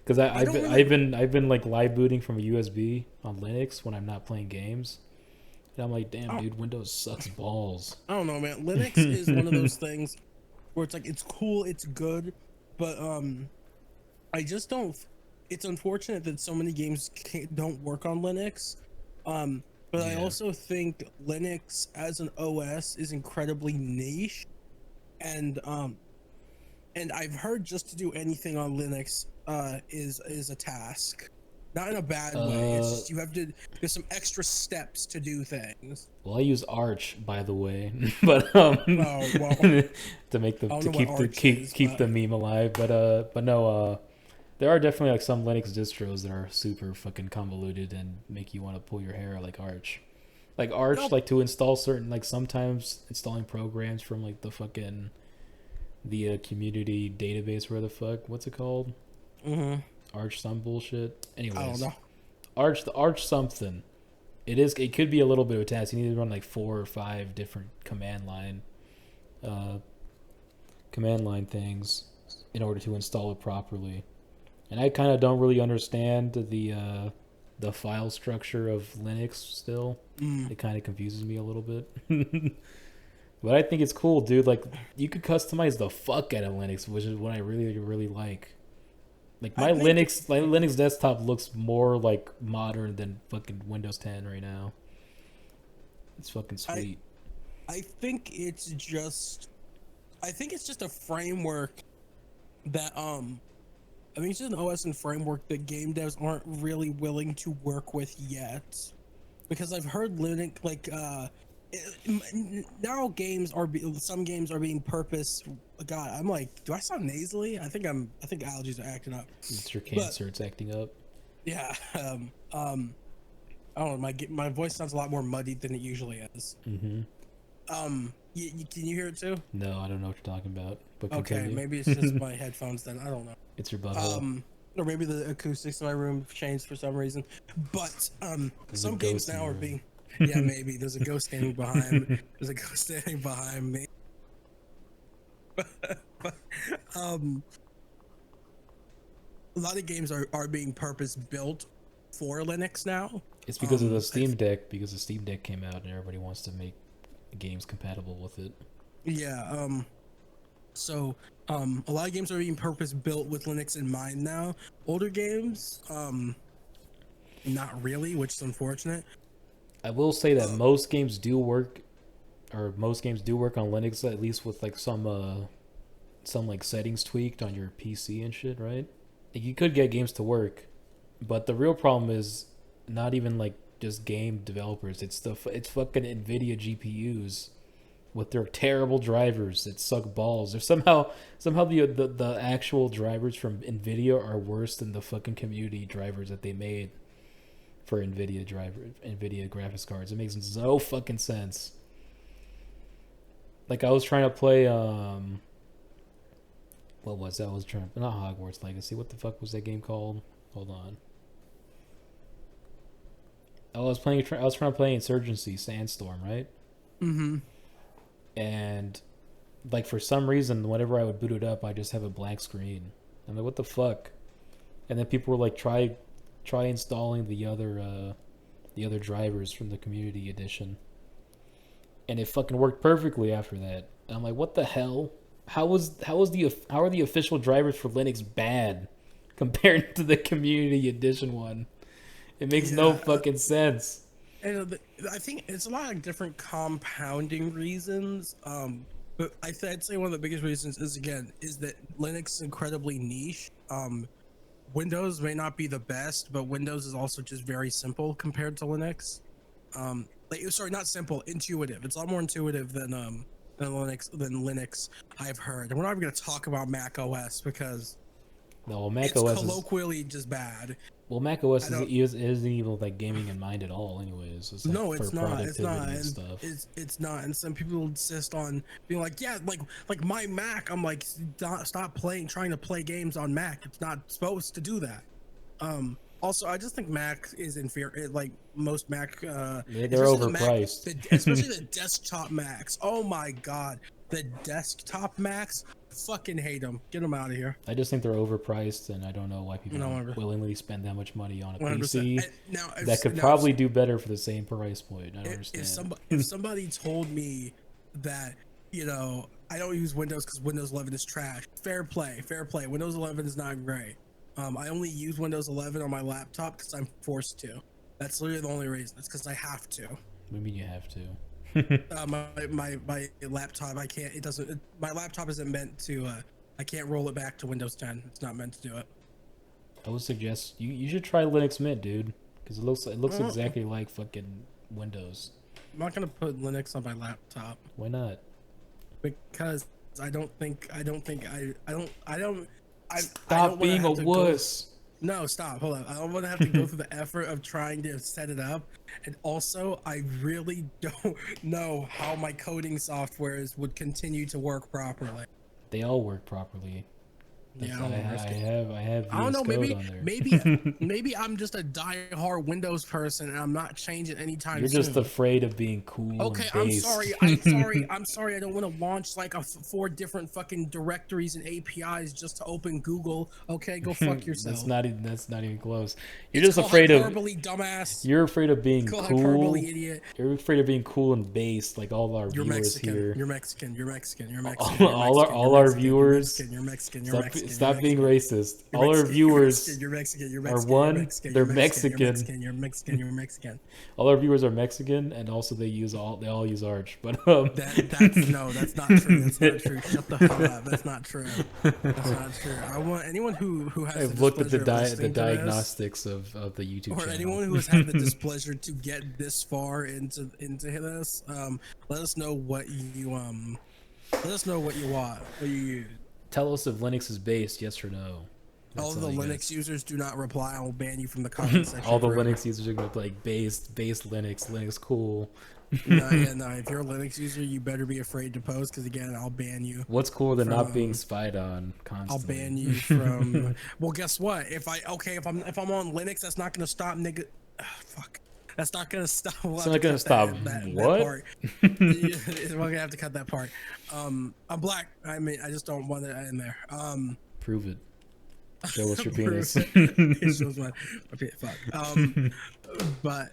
Speaker 3: Because I've been like live booting from a USB on Linux when I'm not playing games, and I'm like, damn, dude, Windows sucks balls.
Speaker 1: I don't know, man. Linux is one of those things where it's like it's cool, it's good, but I just don't. It's unfortunate that so many games don't work on Linux. But I also think Linux as an OS is incredibly niche, and I've heard just to do anything on Linux is a task. Not in a bad way. It's just you have to. There's some extra steps to do things.
Speaker 3: Well, I use Arch, by the way, but to make keep the meme alive. But no, there are definitely like some Linux distros that are super fucking convoluted and make you want to pull your hair out, like Arch. Like Arch, like to install certain, like sometimes installing programs from like the fucking the community database, where the fuck, what's it called? Arch some bullshit. Anyways,
Speaker 1: I don't know.
Speaker 3: Arch something. It could be a little bit of a task. You need to run like 4 or 5 different command line things in order to install it properly. And I kind of don't really understand the file structure of Linux still. It kind of confuses me a little bit. But I think it's cool, dude. Like, you could customize the fuck out of Linux, which is what I really, really like. Like, my Linux desktop looks more, like, modern than fucking Windows 10 right now. It's fucking sweet.
Speaker 1: I think it's just a framework that, I mean, it's just an OS and framework that game devs aren't really willing to work with yet. Because I've heard Linux, like, now some games are being God, I'm like, do I sound nasally? I think allergies are acting up.
Speaker 3: It's your cancer, it's acting up.
Speaker 1: Yeah. I don't know, my voice sounds a lot more muddied than it usually is.
Speaker 3: Mm-hmm.
Speaker 1: Can you hear it too?
Speaker 3: No, I don't know what you're talking about. But
Speaker 1: okay, maybe it's just my headphones then. I don't know.
Speaker 3: It's your butthole.
Speaker 1: Or maybe the acoustics in my room changed for some reason. But some games now are being yeah, maybe there's a ghost standing behind me. There's a ghost standing behind me. A lot of games are being purpose built for Linux now.
Speaker 3: It's because of the Steam Deck, because the Steam Deck came out and everybody wants to make games compatible with it.
Speaker 1: Yeah, so a lot of games are being purpose built with Linux in mind now. Older games, not really, which is unfortunate.
Speaker 3: I will say that most games do work on Linux, at least with like some like settings tweaked on your PC and shit, right? Like, you could get games to work, but the real problem is not even like just game developers. It's fucking NVIDIA GPUs with their terrible drivers that suck balls. Or somehow the actual drivers from NVIDIA are worse than the fucking community drivers that they made for NVIDIA graphics cards. It makes no fucking sense. Like, I was trying to play what was that? Not Hogwarts Legacy. What the fuck was that game called? Hold on. I was trying to play Insurgency Sandstorm, right?
Speaker 1: Mm-hmm.
Speaker 3: And like, for some reason, whenever I would boot it up, I just have a blank screen. I'm like, what the fuck? And then people were like, try installing the other drivers from the community edition, and it fucking worked perfectly after that. And I'm like, what the hell? How are the official drivers for Linux bad compared to the community edition one? It makes no fucking sense.
Speaker 1: And I think it's a lot of different compounding reasons. But I'd say one of the biggest reasons is that Linux is incredibly niche. Windows may not be the best, but Windows is also just very simple compared to Linux. Sorry, not simple, intuitive. It's a lot more intuitive than Linux. I've heard, and we're not even going to talk about Mac OS because
Speaker 3: Mac
Speaker 1: it's
Speaker 3: OS
Speaker 1: colloquially just bad.
Speaker 3: Well, Mac OS isn't even like gaming in mind at all. Anyways, it's like
Speaker 1: no, it's
Speaker 3: for
Speaker 1: not. It's not.
Speaker 3: and stuff.
Speaker 1: It's not. And some people insist on being like, yeah, like my Mac. I'm like, stop trying to play games on Mac. It's not supposed to do that. Also, I just think Mac is inferior. Like most Mac,
Speaker 3: they're overpriced.
Speaker 1: Especially the desktop Macs. Oh my god, the desktop Macs. Fucking hate them. Get them out of here.
Speaker 3: I just think they're overpriced, and I don't know why people willingly spend that much money on a
Speaker 1: 100%.
Speaker 3: PC that could probably do better for the same price point. I don't understand.
Speaker 1: If somebody told me that, I don't use Windows because Windows 11 is trash. Fair play. Windows 11 is not great. I only use Windows 11 on my laptop because I'm forced to. That's literally the only reason. It's because I have to.
Speaker 3: What do you mean you have to?
Speaker 1: My laptop, I can't. It doesn't. My laptop isn't meant to. I can't roll it back to Windows 10. It's not meant to do it.
Speaker 3: I would suggest you should try Linux Mint, dude, because it looks exactly like fucking Windows.
Speaker 1: I'm not gonna put Linux on my laptop.
Speaker 3: Why not?
Speaker 1: Because I don't.
Speaker 3: Stop being a wuss.
Speaker 1: No, stop. Hold on. I don't want to have to go through the effort of trying to set it up. And also, I really don't know how my coding softwares would continue to work properly.
Speaker 3: They all work properly.
Speaker 1: Yeah,
Speaker 3: I have
Speaker 1: I don't know.
Speaker 3: Code on there.
Speaker 1: Maybe I'm just a die-hard Windows person, and I'm not changing anytime soon.
Speaker 3: You're just afraid of being cool.
Speaker 1: Okay,
Speaker 3: and
Speaker 1: I'm
Speaker 3: based.
Speaker 1: sorry. I'm sorry. I don't want to launch like 4 different fucking directories and APIs just to open Google. Okay, go fuck yourself.
Speaker 3: That's not even close. You're just afraid of
Speaker 1: hyperbole, dumbass.
Speaker 3: You're afraid of being
Speaker 1: cool.
Speaker 3: Hyperbole,
Speaker 1: idiot.
Speaker 3: You're afraid of being cool and based, like all our viewers here.
Speaker 1: You're Mexican.
Speaker 3: All our viewers.
Speaker 1: You're Mexican.
Speaker 3: Stop being racist. All our viewers
Speaker 1: you're Mexican.
Speaker 3: are one. They're Mexican.
Speaker 1: You're Mexican.
Speaker 3: All our viewers are Mexican, and also they all use Arch. But
Speaker 1: that's not true. That's not true. Shut the hell up. That's not true. I want anyone who has.
Speaker 3: I've looked at the diagnostics of the YouTube channel.
Speaker 1: Or anyone who has had the displeasure to get this far into this. Let us know what you want. What you use.
Speaker 3: Tell us if Linux is based, yes or no.
Speaker 1: All the Linux users do not reply. I will ban you from the comment section.
Speaker 3: All the Linux users are going to be like, based Linux cool.
Speaker 1: No. If you're a Linux user, you better be afraid to post because, again, I'll ban you.
Speaker 3: What's cooler than not being spied on constantly?
Speaker 1: I'll ban you from... Well, guess what? If I'm on Linux, that's not going to stop fuck. That's not gonna stop.
Speaker 3: It's not gonna stop. What?
Speaker 1: That part. We're gonna have to cut that part. I'm black. I mean, I just don't want it in there.
Speaker 3: Prove it. Show us your penis.
Speaker 1: It shows my penis. Fuck. But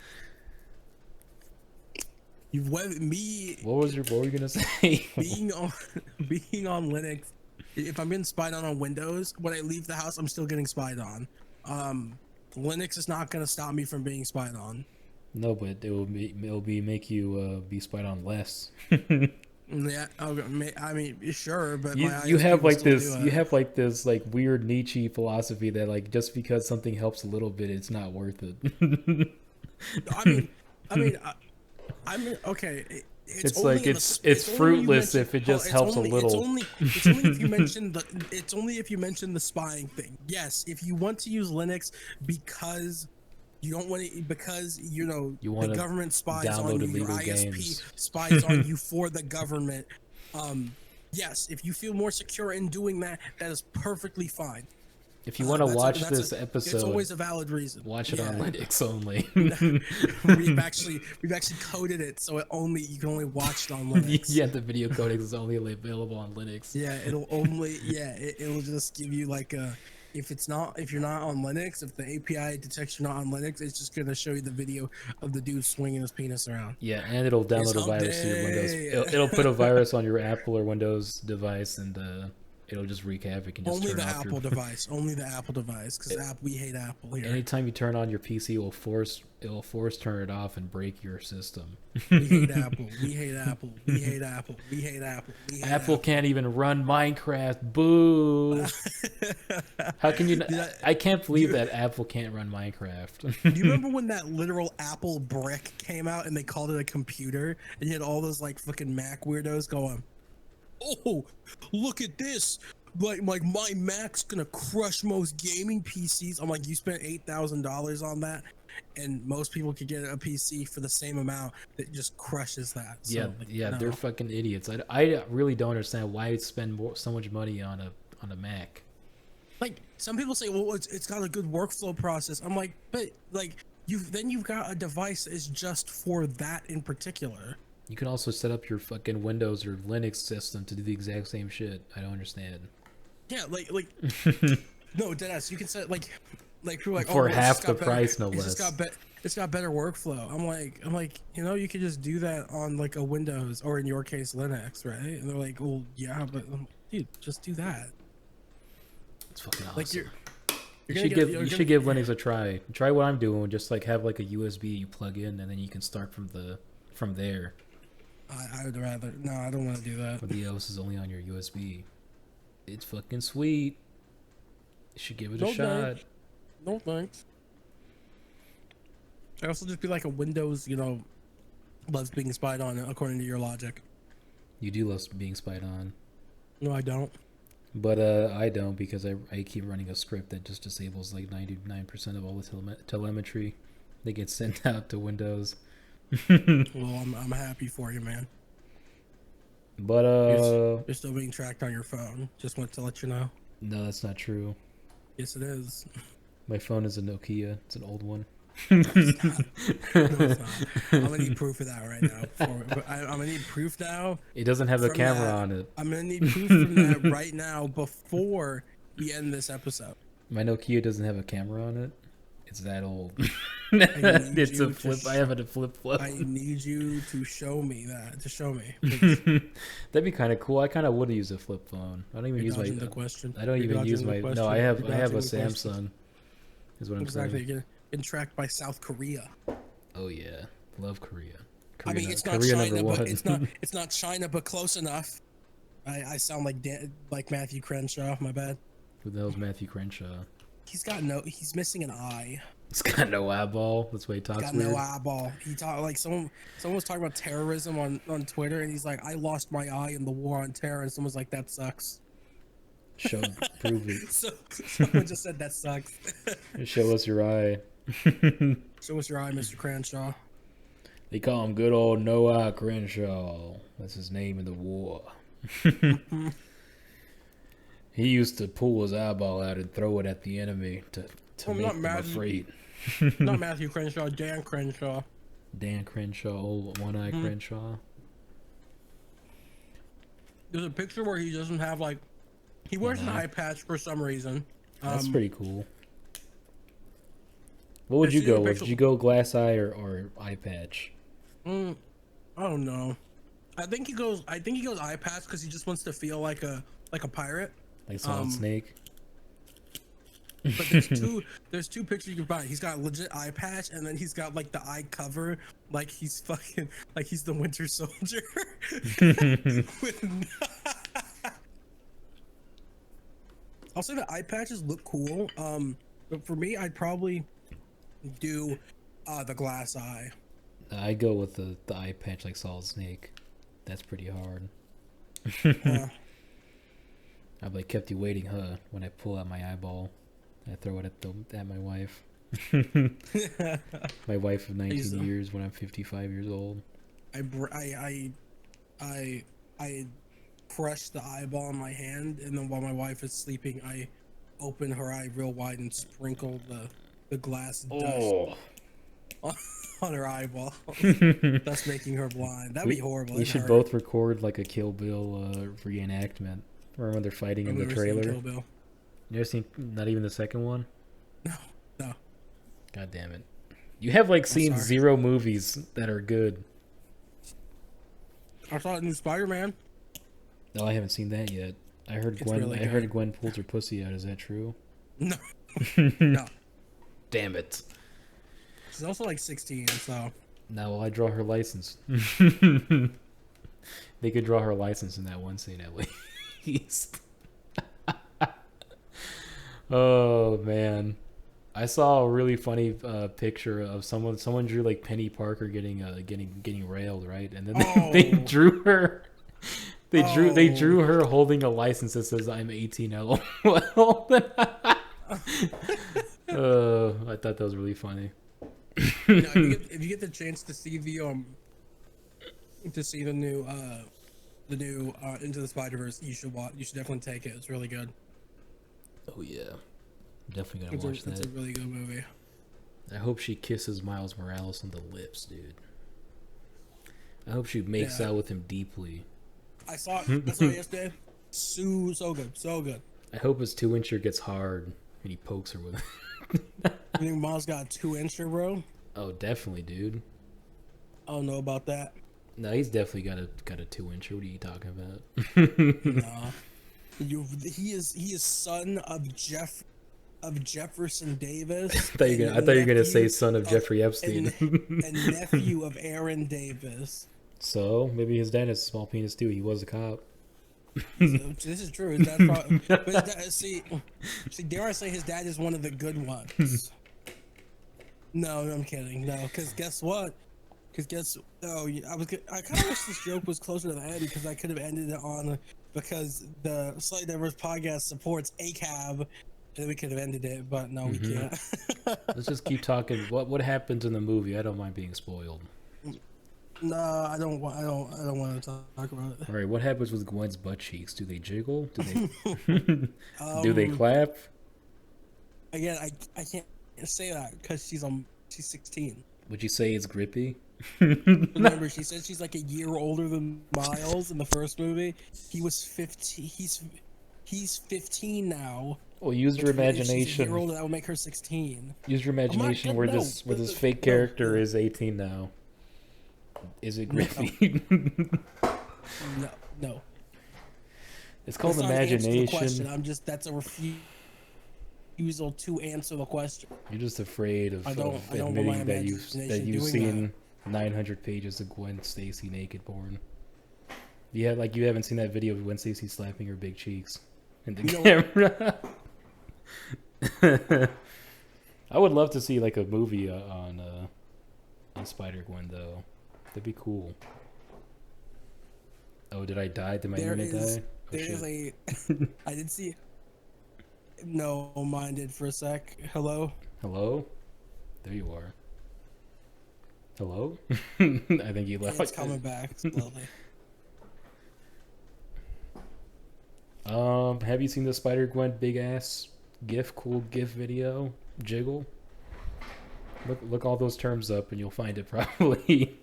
Speaker 1: what were you gonna say? being on Linux. If I'm getting spied on Windows, when I leave the house, I'm still getting spied on. Linux is not gonna stop me from being spied on.
Speaker 3: No, but it will make you be spied on less.
Speaker 1: Yeah, I mean, sure, but
Speaker 3: you have like this like weird Nietzsche philosophy that like just because something helps a little bit, it's not worth it.
Speaker 1: I mean, okay.
Speaker 3: It's fruitless if it just helps a little.
Speaker 1: It's only if you mention the spying thing. Yes, if you want to use Linux because you don't want it because the government spies on you, your ISP spies on you for the government. Yes, if you feel more secure in doing that, that is perfectly fine.
Speaker 3: If you want to watch this episode,
Speaker 1: it's always a valid reason.
Speaker 3: Watch it on Linux only.
Speaker 1: we've actually coded it so you can only watch it on Linux.
Speaker 3: Yeah, the video codec is only available on Linux.
Speaker 1: Yeah, it'll just give you like a if you're not on Linux, if the API detects you're not on Linux, it's just gonna show you the video of the dude swinging his penis around.
Speaker 3: Yeah, and it'll download a
Speaker 1: hump
Speaker 3: virus to your Windows.
Speaker 1: day.
Speaker 3: It'll put a virus on your Apple or Windows device, and it'll just wreak havoc and just
Speaker 1: Only
Speaker 3: turn
Speaker 1: the
Speaker 3: off
Speaker 1: Apple device. Only the Apple device, because we hate Apple here.
Speaker 3: Anytime you turn on your PC, it will force turn it off and break your system.
Speaker 1: We hate Apple. We hate Apple. We hate Apple. We hate Apple. We hate
Speaker 3: Apple can't even run Minecraft. Boo! How can you? I can't believe that Apple can't run Minecraft.
Speaker 1: Do you remember when that literal Apple brick came out and they called it a computer, and you had all those like fucking Mac weirdos going, "Oh, look at this! Like my Mac's gonna crush most gaming PCs." I'm like, you spent $8,000 on that, and most people could get a PC for the same amount that just crushes that. So,
Speaker 3: Yeah,
Speaker 1: like,
Speaker 3: yeah,
Speaker 1: no.
Speaker 3: they're fucking idiots. I really don't understand why you'd spend so much money on a Mac.
Speaker 1: Like some people say, well, it's got a good workflow process. I'm like, but like you've got a device that is just for that in particular.
Speaker 3: You can also set up your fucking Windows or Linux system to do the exact same shit. I don't understand.
Speaker 1: Yeah, like no, deadass. You can set like people are like,
Speaker 3: For
Speaker 1: oh, well,
Speaker 3: half
Speaker 1: it's got
Speaker 3: the price, no
Speaker 1: it's
Speaker 3: less.
Speaker 1: it's got better workflow. I'm like, you know, you could just do that on like a Windows or in your case Linux, right? And they're like, well, yeah, but dude, just do that.
Speaker 3: It's fucking awesome.
Speaker 1: Like
Speaker 3: you should give Linux a try. Try what I'm doing. Just like have like a USB you plug in, and then you can start from there.
Speaker 1: I would rather. No, I don't want to do that.
Speaker 3: But the OS is only on your USB. It's fucking sweet. You should give it a shot.
Speaker 1: Thanks. No thanks. I also just be like a Windows, you know, loves being spied on according to your logic.
Speaker 3: You do love being spied on.
Speaker 1: No, I don't.
Speaker 3: But I don't, because I keep running a script that just disables like 99% of all the telemetry that gets sent out to Windows.
Speaker 1: Well, I'm happy for you, man.
Speaker 3: But
Speaker 1: You're still being tracked on your phone. Just want to let you know.
Speaker 3: no, that's not true.
Speaker 1: Yes, it is.
Speaker 3: My phone is a Nokia. It's an old one.
Speaker 1: No, it's not. I'm gonna need proof of that right now. I'm gonna need proof now.
Speaker 3: It doesn't have a
Speaker 1: From
Speaker 3: camera
Speaker 1: that,
Speaker 3: on it.
Speaker 1: I'm gonna need proof from that right now before we end this episode.
Speaker 3: My Nokia doesn't have a camera on it. It's that old.
Speaker 1: need
Speaker 3: It's
Speaker 1: you
Speaker 3: a
Speaker 1: to
Speaker 3: flip. I have it a flip phone.
Speaker 1: I need you to show me that. To show me.
Speaker 3: That'd be kind of cool. I kind of would use a flip phone. I don't even use my.
Speaker 1: The question.
Speaker 3: I don't
Speaker 1: You're
Speaker 3: even use
Speaker 1: dodging
Speaker 3: my.
Speaker 1: the question.
Speaker 3: No, I have
Speaker 1: You're
Speaker 3: a
Speaker 1: dodging the question.
Speaker 3: Samsung. Is what I'm
Speaker 1: Exactly.
Speaker 3: saying.
Speaker 1: You're getting tracked by South Korea.
Speaker 3: Oh yeah, love Korea.
Speaker 1: I mean, it's not
Speaker 3: Korea
Speaker 1: China,
Speaker 3: number
Speaker 1: but
Speaker 3: one.
Speaker 1: it's not China, but close enough. I sound like Matthew Crenshaw. My bad.
Speaker 3: Who the hell's Matthew Crenshaw?
Speaker 1: He's missing an eye.
Speaker 3: He's got no eyeball. That's why he
Speaker 1: He's
Speaker 3: talks
Speaker 1: got
Speaker 3: weird.
Speaker 1: no eyeball. He talked like someone was talking about terrorism on Twitter, and he's like, I lost my eye in the war on terror, and someone's like, that sucks.
Speaker 3: Prove it.
Speaker 1: So someone just said that sucks.
Speaker 3: Show us your eye.
Speaker 1: So what's your eye, Mr. Crenshaw?
Speaker 3: They call him good old No Eye Crenshaw. That's his name in the war. He used to pull his eyeball out and throw it at the enemy to make them afraid.
Speaker 1: Not Matthew Crenshaw, Dan Crenshaw.
Speaker 3: Dan Crenshaw, old One Eye Crenshaw.
Speaker 1: There's a picture where he doesn't have like, he wears an eye patch for some reason.
Speaker 3: That's pretty cool. What would you
Speaker 1: see the
Speaker 3: go with?
Speaker 1: picture-
Speaker 3: Would you go glass eye or eye patch?
Speaker 1: I don't know. I think he goes eye patch because he just wants to feel like a pirate.
Speaker 3: Like Solid Snake?
Speaker 1: But there's two pictures you can find. He's got legit eye patch, and then he's got like the eye cover, like he's fucking like he's the Winter Soldier. I'll say the eye patches look cool. But for me, I'd probably do the glass eye.
Speaker 3: I go with the eye patch like Solid Snake. That's pretty hard.
Speaker 1: Yeah.
Speaker 3: I've like kept you waiting, huh? When I pull out my eyeball, I throw it at my wife. My wife of 19 years when I'm 55 years old.
Speaker 1: I crush the eyeball in my hand, and then while my wife is sleeping, I open her eye real wide and sprinkle the glass dust on her eyeball, thus making her blind. That'd be horrible.
Speaker 3: We should both record like a Kill Bill reenactment. Remember when they're fighting in the trailer? You ever seen not even the second one?
Speaker 1: No, no.
Speaker 3: God damn it. You have like seen
Speaker 1: sorry.
Speaker 3: 0 movies that are good.
Speaker 1: I saw a new Spider-Man.
Speaker 3: No, I haven't seen that yet. I heard
Speaker 1: It's
Speaker 3: Gwen.
Speaker 1: really
Speaker 3: I heard
Speaker 1: good.
Speaker 3: Gwen pulled her pussy out. Is that true?
Speaker 1: No, no.
Speaker 3: Damn it!
Speaker 1: She's also like 16, so.
Speaker 3: Now will I draw her license? They could draw her license in that one scene at least. Oh man, I saw a really funny picture of someone. Someone drew like Penny Parker getting railed, right? And then they
Speaker 1: Oh.
Speaker 3: drew her. They drew
Speaker 1: Oh.
Speaker 3: her holding a license that says "I'm 18 LOL." I thought that was really funny.
Speaker 1: You know, if you get the chance to see the new Into the Spider-Verse, you should watch. You should definitely take it. It's really good.
Speaker 3: Oh yeah, definitely gonna watch that.
Speaker 1: It's a really good movie.
Speaker 3: I hope she kisses Miles Morales on the lips, dude. I hope she makes out with him deeply.
Speaker 1: I saw it yesterday. So good, so good.
Speaker 3: I hope his 2-incher gets hard and he pokes her with it.
Speaker 1: You think Miles got a 2-incher, bro?
Speaker 3: Oh, definitely, dude.
Speaker 1: I don't know about that.
Speaker 3: No, he's definitely got a 2-incher. What are you talking about?
Speaker 1: Nah. He is son of Jefferson Davis.
Speaker 3: I thought you were gonna say son of Jeffrey Epstein.
Speaker 1: And nephew of Aaron Davis.
Speaker 3: So maybe his dad has a small penis too. He was a cop.
Speaker 1: This is true. His dad probably, but his dad, see, dare I say his dad is one of the good ones? No, I'm kidding. No, because guess what? I kind of wish this joke was closer to the end because I could have ended it on because the Slightly Diverse podcast supports ACAB, and then we could have ended it, but no, we can't.
Speaker 3: Let's just keep talking. What happens in the movie? I don't mind being spoiled.
Speaker 1: No, I don't want to talk about it.
Speaker 3: All right, what happens with Gwen's butt cheeks? Do they jiggle? Do they do they clap?
Speaker 1: Again, I can't say that because she's 16.
Speaker 3: Would you say it's grippy?
Speaker 1: Remember, she said she's like a year older than Miles in the first movie. He was 15. He's 15 now.
Speaker 3: Well, use your
Speaker 1: If she's a
Speaker 3: imagination.
Speaker 1: year older, that would make her 16.
Speaker 3: Use your imagination where this fake character is 18 now. Is it grippy?
Speaker 1: No.
Speaker 3: It's called
Speaker 1: That's not an answer to the
Speaker 3: imagination.
Speaker 1: question. That's a refusal to answer the question.
Speaker 3: You're just afraid of
Speaker 1: I don't want my
Speaker 3: admitting that
Speaker 1: imagination
Speaker 3: you've
Speaker 1: doing
Speaker 3: seen 900 pages of Gwen Stacy naked porn. Yeah, like you haven't seen that video of Gwen Stacy slapping her big cheeks in the camera. I would love to see like a movie on Spider-Gwen though. That'd be cool. Oh, did I die? Did my internet die?
Speaker 1: There is I did see. No, mine did for a sec. Hello.
Speaker 3: Hello? There you are. Hello? I think you left.
Speaker 1: It's coming back slowly.
Speaker 3: Have you seen the Spider-Gwen big ass cool GIF video? Jiggle? Look all those terms up and you'll find it probably.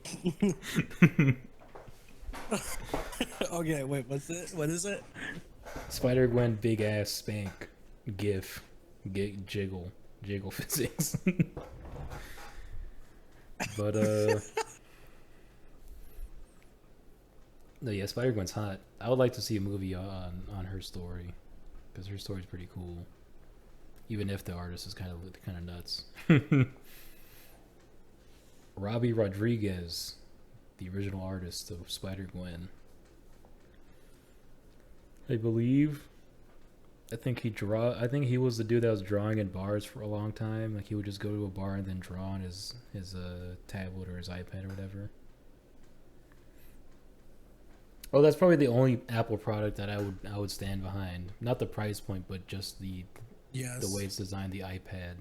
Speaker 1: Okay, wait, what's it? What is it?
Speaker 3: Spider-Gwen big ass spank GIF jiggle physics. But no, yeah, Spider-Gwen's hot. I would like to see a movie on her story because her story's pretty cool, even if the artist is kind of nuts. Robbie Rodriguez, the original artist of Spider-Gwen, I believe. I think he was the dude that was drawing in bars for a long time. Like he would just go to a bar and then draw on his tablet or his iPad or whatever. Oh, that's probably the only Apple product that I would stand behind. Not the price point, but just the way it's designed, the iPad.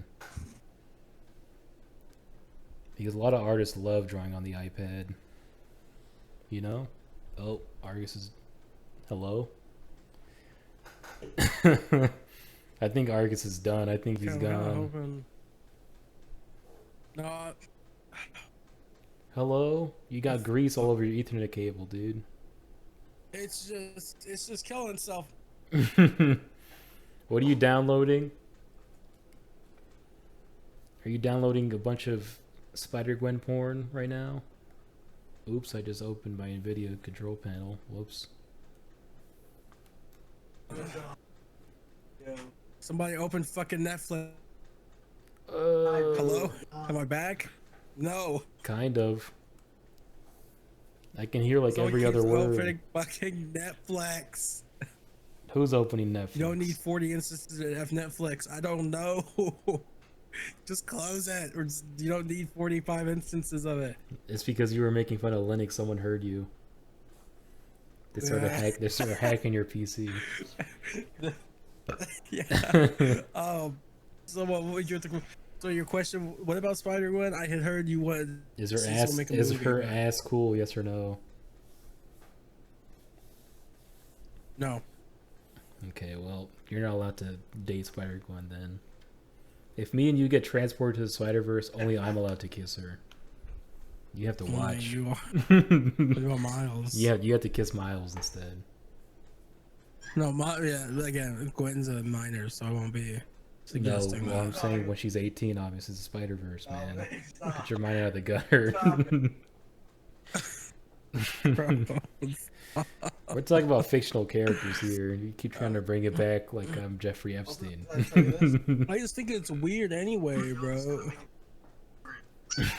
Speaker 3: Because a lot of artists love drawing on the iPad. You know? Oh, Argus is... Hello? I think Argus is done. I think he's gone.
Speaker 1: No.
Speaker 3: Hello? You got grease all over your Ethernet cable, dude.
Speaker 1: It's just killing itself.
Speaker 3: What are you downloading? Are you downloading a bunch of Spider-Gwen porn right now? Oops, I just opened my NVIDIA control panel. Whoops.
Speaker 1: Somebody open fucking Netflix.
Speaker 3: Uh,
Speaker 1: Hello? Am I back? No.
Speaker 3: Kind of. I can hear like
Speaker 1: Someone
Speaker 3: every other
Speaker 1: keeps
Speaker 3: word.
Speaker 1: opening fucking Netflix.
Speaker 3: Who's opening Netflix?
Speaker 1: You don't need 40 instances of Netflix. I don't know. Just close it, or you don't need 45 instances of it.
Speaker 3: It's because you were making fun of Linux. Someone heard you. They started
Speaker 1: Yeah.
Speaker 3: hacking your PC.
Speaker 1: Yeah. So what was your question? What about Spider-Gwen? I had heard you wanted.
Speaker 3: Is her
Speaker 1: to see
Speaker 3: ass
Speaker 1: someone make a
Speaker 3: is
Speaker 1: movie
Speaker 3: her
Speaker 1: about it.
Speaker 3: ass cool? Yes or no?
Speaker 1: No.
Speaker 3: Okay, well, you're not allowed to date Spider-Gwen then. If me and you get transported to the Spider-Verse, only I'm allowed to kiss her. You have to
Speaker 1: Only
Speaker 3: watch.
Speaker 1: you are. What about Miles?
Speaker 3: Yeah, you have to kiss Miles instead.
Speaker 1: No, again, Gwen's a minor, so I won't be
Speaker 3: No,
Speaker 1: suggesting
Speaker 3: well, I'm
Speaker 1: that.
Speaker 3: saying when she's 18, obviously, it's the Spider-Verse, man. Get your mind out of the gutter. We're talking about fictional characters here. You keep trying to bring it back like I'm Jeffrey Epstein.
Speaker 1: I just think it's weird anyway, bro.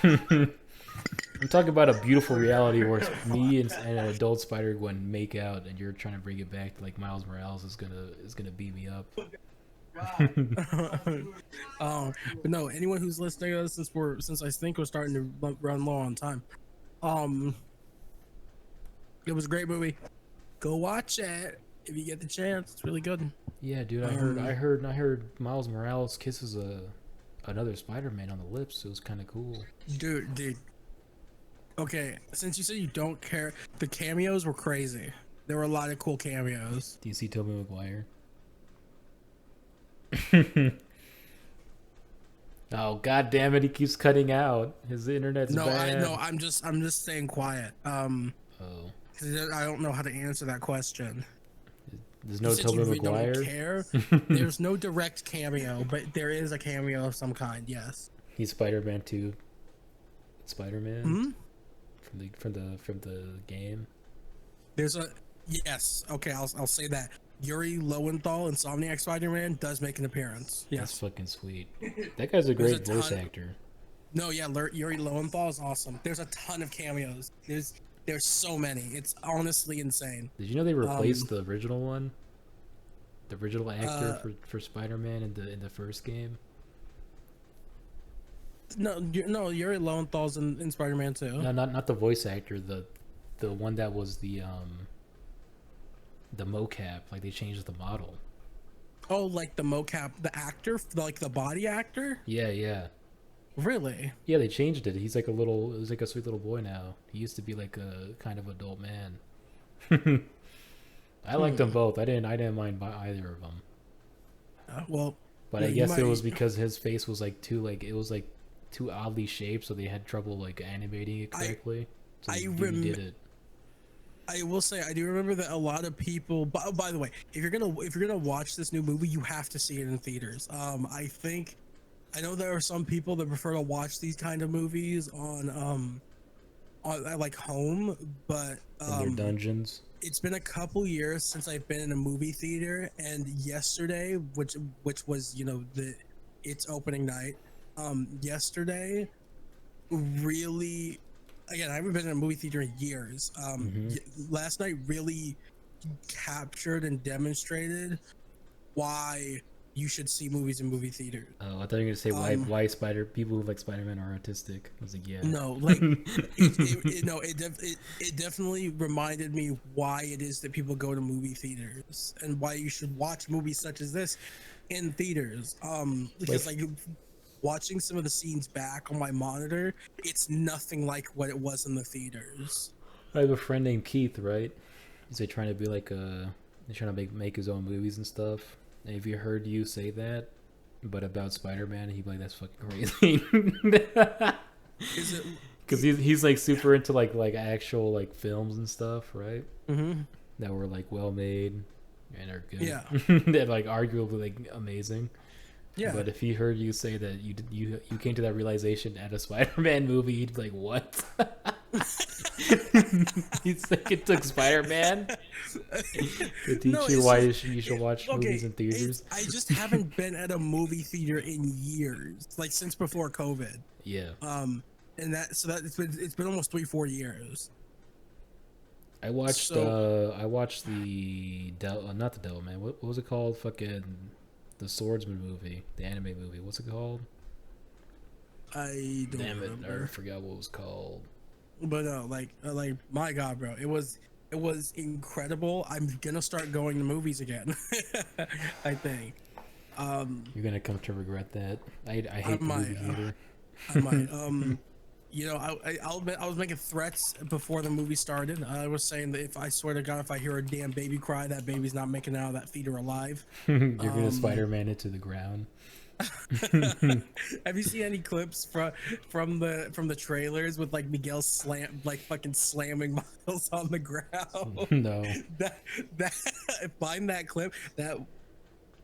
Speaker 3: I'm talking about a beautiful reality where me and an adult Spider-Gwen make out, and you're trying to bring it back to like Miles Morales is gonna beat me up.
Speaker 1: But no, anyone who's listening to us, since I think we're starting to run low on time. It was a great movie. Go watch it if you get the chance. It's really good.
Speaker 3: Yeah, dude, I heard Miles Morales kisses another Spider-Man on the lips. It was kind of cool.
Speaker 1: Dude. Okay, since you said you don't care, the cameos were crazy. There were a lot of cool cameos.
Speaker 3: Do you see Tobey Maguire? Oh, god damn it, he keeps cutting out. His internet's bad.
Speaker 1: I'm just staying quiet.
Speaker 3: Oh.
Speaker 1: 'Cause I don't know how to answer that question.
Speaker 3: There's no
Speaker 1: You said
Speaker 3: Tobey
Speaker 1: you really
Speaker 3: Maguire?
Speaker 1: don't care. There's no direct cameo, but there is a cameo of some kind. Yes.
Speaker 3: He's Spider-Man 2. Spider-Man?
Speaker 1: Hmm?
Speaker 3: From the game.
Speaker 1: There's a yes. Okay, I'll say that. Yuri Lowenthal, Insomniac Spider-Man, does make an appearance.
Speaker 3: That's
Speaker 1: Yes.
Speaker 3: fucking sweet. That guy's a
Speaker 1: There's
Speaker 3: great
Speaker 1: a
Speaker 3: voice
Speaker 1: ton-
Speaker 3: actor.
Speaker 1: No, yeah, Yuri Lowenthal is awesome. There's a ton of cameos. There's so many. It's honestly insane.
Speaker 3: Did you know they replaced the original one? The original actor for Spider-Man in the first game?
Speaker 1: No, Yuri Lowenthal's in Spider-Man 2.
Speaker 3: No, not the voice actor, the one that was the mocap, like they changed the model.
Speaker 1: Oh, like the mocap, the actor, like the body actor?
Speaker 3: Yeah.
Speaker 1: Really?
Speaker 3: Yeah, they changed it. He's like it was like a sweet little boy now. He used to be like a kind of adult man. I liked them both. I didn't mind by either of them.
Speaker 1: Well,
Speaker 3: But
Speaker 1: yeah,
Speaker 3: I
Speaker 1: you
Speaker 3: guess it
Speaker 1: might-
Speaker 3: was because his face was like too oddly shaped, so they had trouble like animating it correctly. So they redid it.
Speaker 1: I will say I do remember that a lot of people. By the way, if you're gonna watch this new movie, you have to see it in theaters. I know there are some people that prefer to watch these kind of movies on like home, but
Speaker 3: In their dungeons.
Speaker 1: it's been a couple years since I've been in a movie theater, and yesterday, which was its opening night, yesterday really, again, I haven't been in a movie theater in years. Last night really captured and demonstrated why you should see movies in movie theaters.
Speaker 3: Oh, I thought you were gonna say why people who like Spider-Man are autistic. I was like, yeah.
Speaker 1: No, like it definitely reminded me why it is that people go to movie theaters and why you should watch movies such as this in theaters. Because like watching some of the scenes back on my monitor, it's nothing like what it was in the theaters.
Speaker 3: I have a friend named Keith, right? He's like trying to be like he's trying to make his own movies and stuff. And if you heard you say that, but about Spider-Man, he'd be like, "That's fucking crazy."
Speaker 1: Is it?
Speaker 3: Because he's like super into like actual like films and stuff, right?
Speaker 1: Mm-hmm.
Speaker 3: That were like well made, and are good.
Speaker 1: Yeah.
Speaker 3: They're like arguably like amazing.
Speaker 1: Yeah.
Speaker 3: But if he heard you say that you came to that realization at a Spider-Man movie, he'd be like, "What?" He's like, "It took Spider-Man to teach
Speaker 1: No,
Speaker 3: you
Speaker 1: it's
Speaker 3: why
Speaker 1: just,
Speaker 3: you should watch movies in theaters."
Speaker 1: I just haven't been at a movie theater in years, like since before COVID.
Speaker 3: Yeah,
Speaker 1: And that it's been almost 3-4 years.
Speaker 3: I watched
Speaker 1: So
Speaker 3: the not the Devil Man. What was it called? Fucking the Swordsman movie, the anime movie. What's it called?
Speaker 1: I don't
Speaker 3: Damn it,
Speaker 1: remember.
Speaker 3: I forgot what it was called.
Speaker 1: But no, like my God, bro, it was incredible. I'm gonna start going to movies again. I think.
Speaker 3: You're gonna come to regret that. I hate the
Speaker 1: might,
Speaker 3: movie theater.
Speaker 1: I might. You know, I'll admit I was making threats before the movie started. I was saying that if I swear to God, if I hear a damn baby cry, that baby's not making it out of that theater alive.
Speaker 3: You're gonna Spider-Man it to the ground.
Speaker 1: Have you seen any clips from the trailers with like Miguel fucking slamming Miles on the ground?
Speaker 3: No.
Speaker 1: That find that clip, that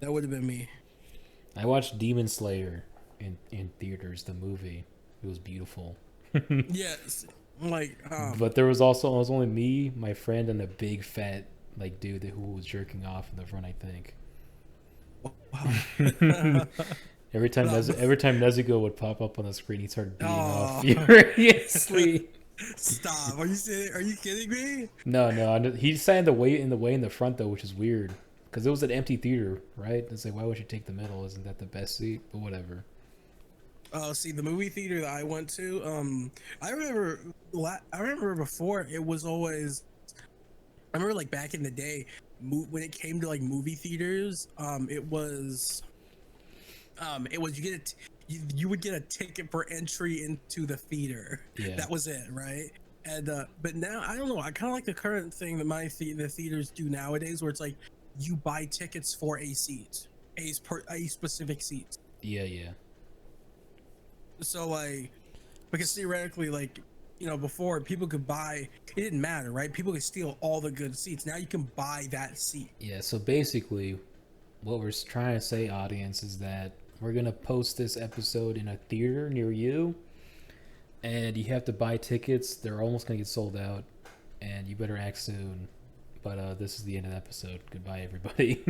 Speaker 1: would have been me.
Speaker 3: I watched Demon Slayer in theaters, the movie. It was beautiful.
Speaker 1: Yes, like
Speaker 3: But there was also it was only me, my friend, and a big fat like dude who was jerking off in the front, I think.
Speaker 1: wow.
Speaker 3: Every time Nezuko would pop up on the screen, he started beating off
Speaker 1: Oh.
Speaker 3: furiously.
Speaker 1: Stop! Are you kidding me?
Speaker 3: No, he sat in the way in the front though, which is weird because it was an empty theater, right? It's like, why would you take the middle? Isn't that the best seat? But whatever.
Speaker 1: See, the movie theater that I went to, I remember before it was always, I remember like back in the day, when it came to like movie theaters, it was you would get a ticket for entry into the theater.
Speaker 3: Yeah.
Speaker 1: That was it, right? And but now I don't know. I kind of like the current thing that the theaters do nowadays, where it's like you buy tickets for a seat, a specific seat.
Speaker 3: Yeah.
Speaker 1: So like, because theoretically, like, you know, before people could buy, it didn't matter, right? People could steal all the good seats. Now you can buy that seat.
Speaker 3: Yeah. So basically, what we're trying to say, audience, is that we're gonna post this episode in a theater near you, and you have to buy tickets. They're almost gonna get sold out, and you better act soon. But this is the end of the episode. Goodbye, everybody.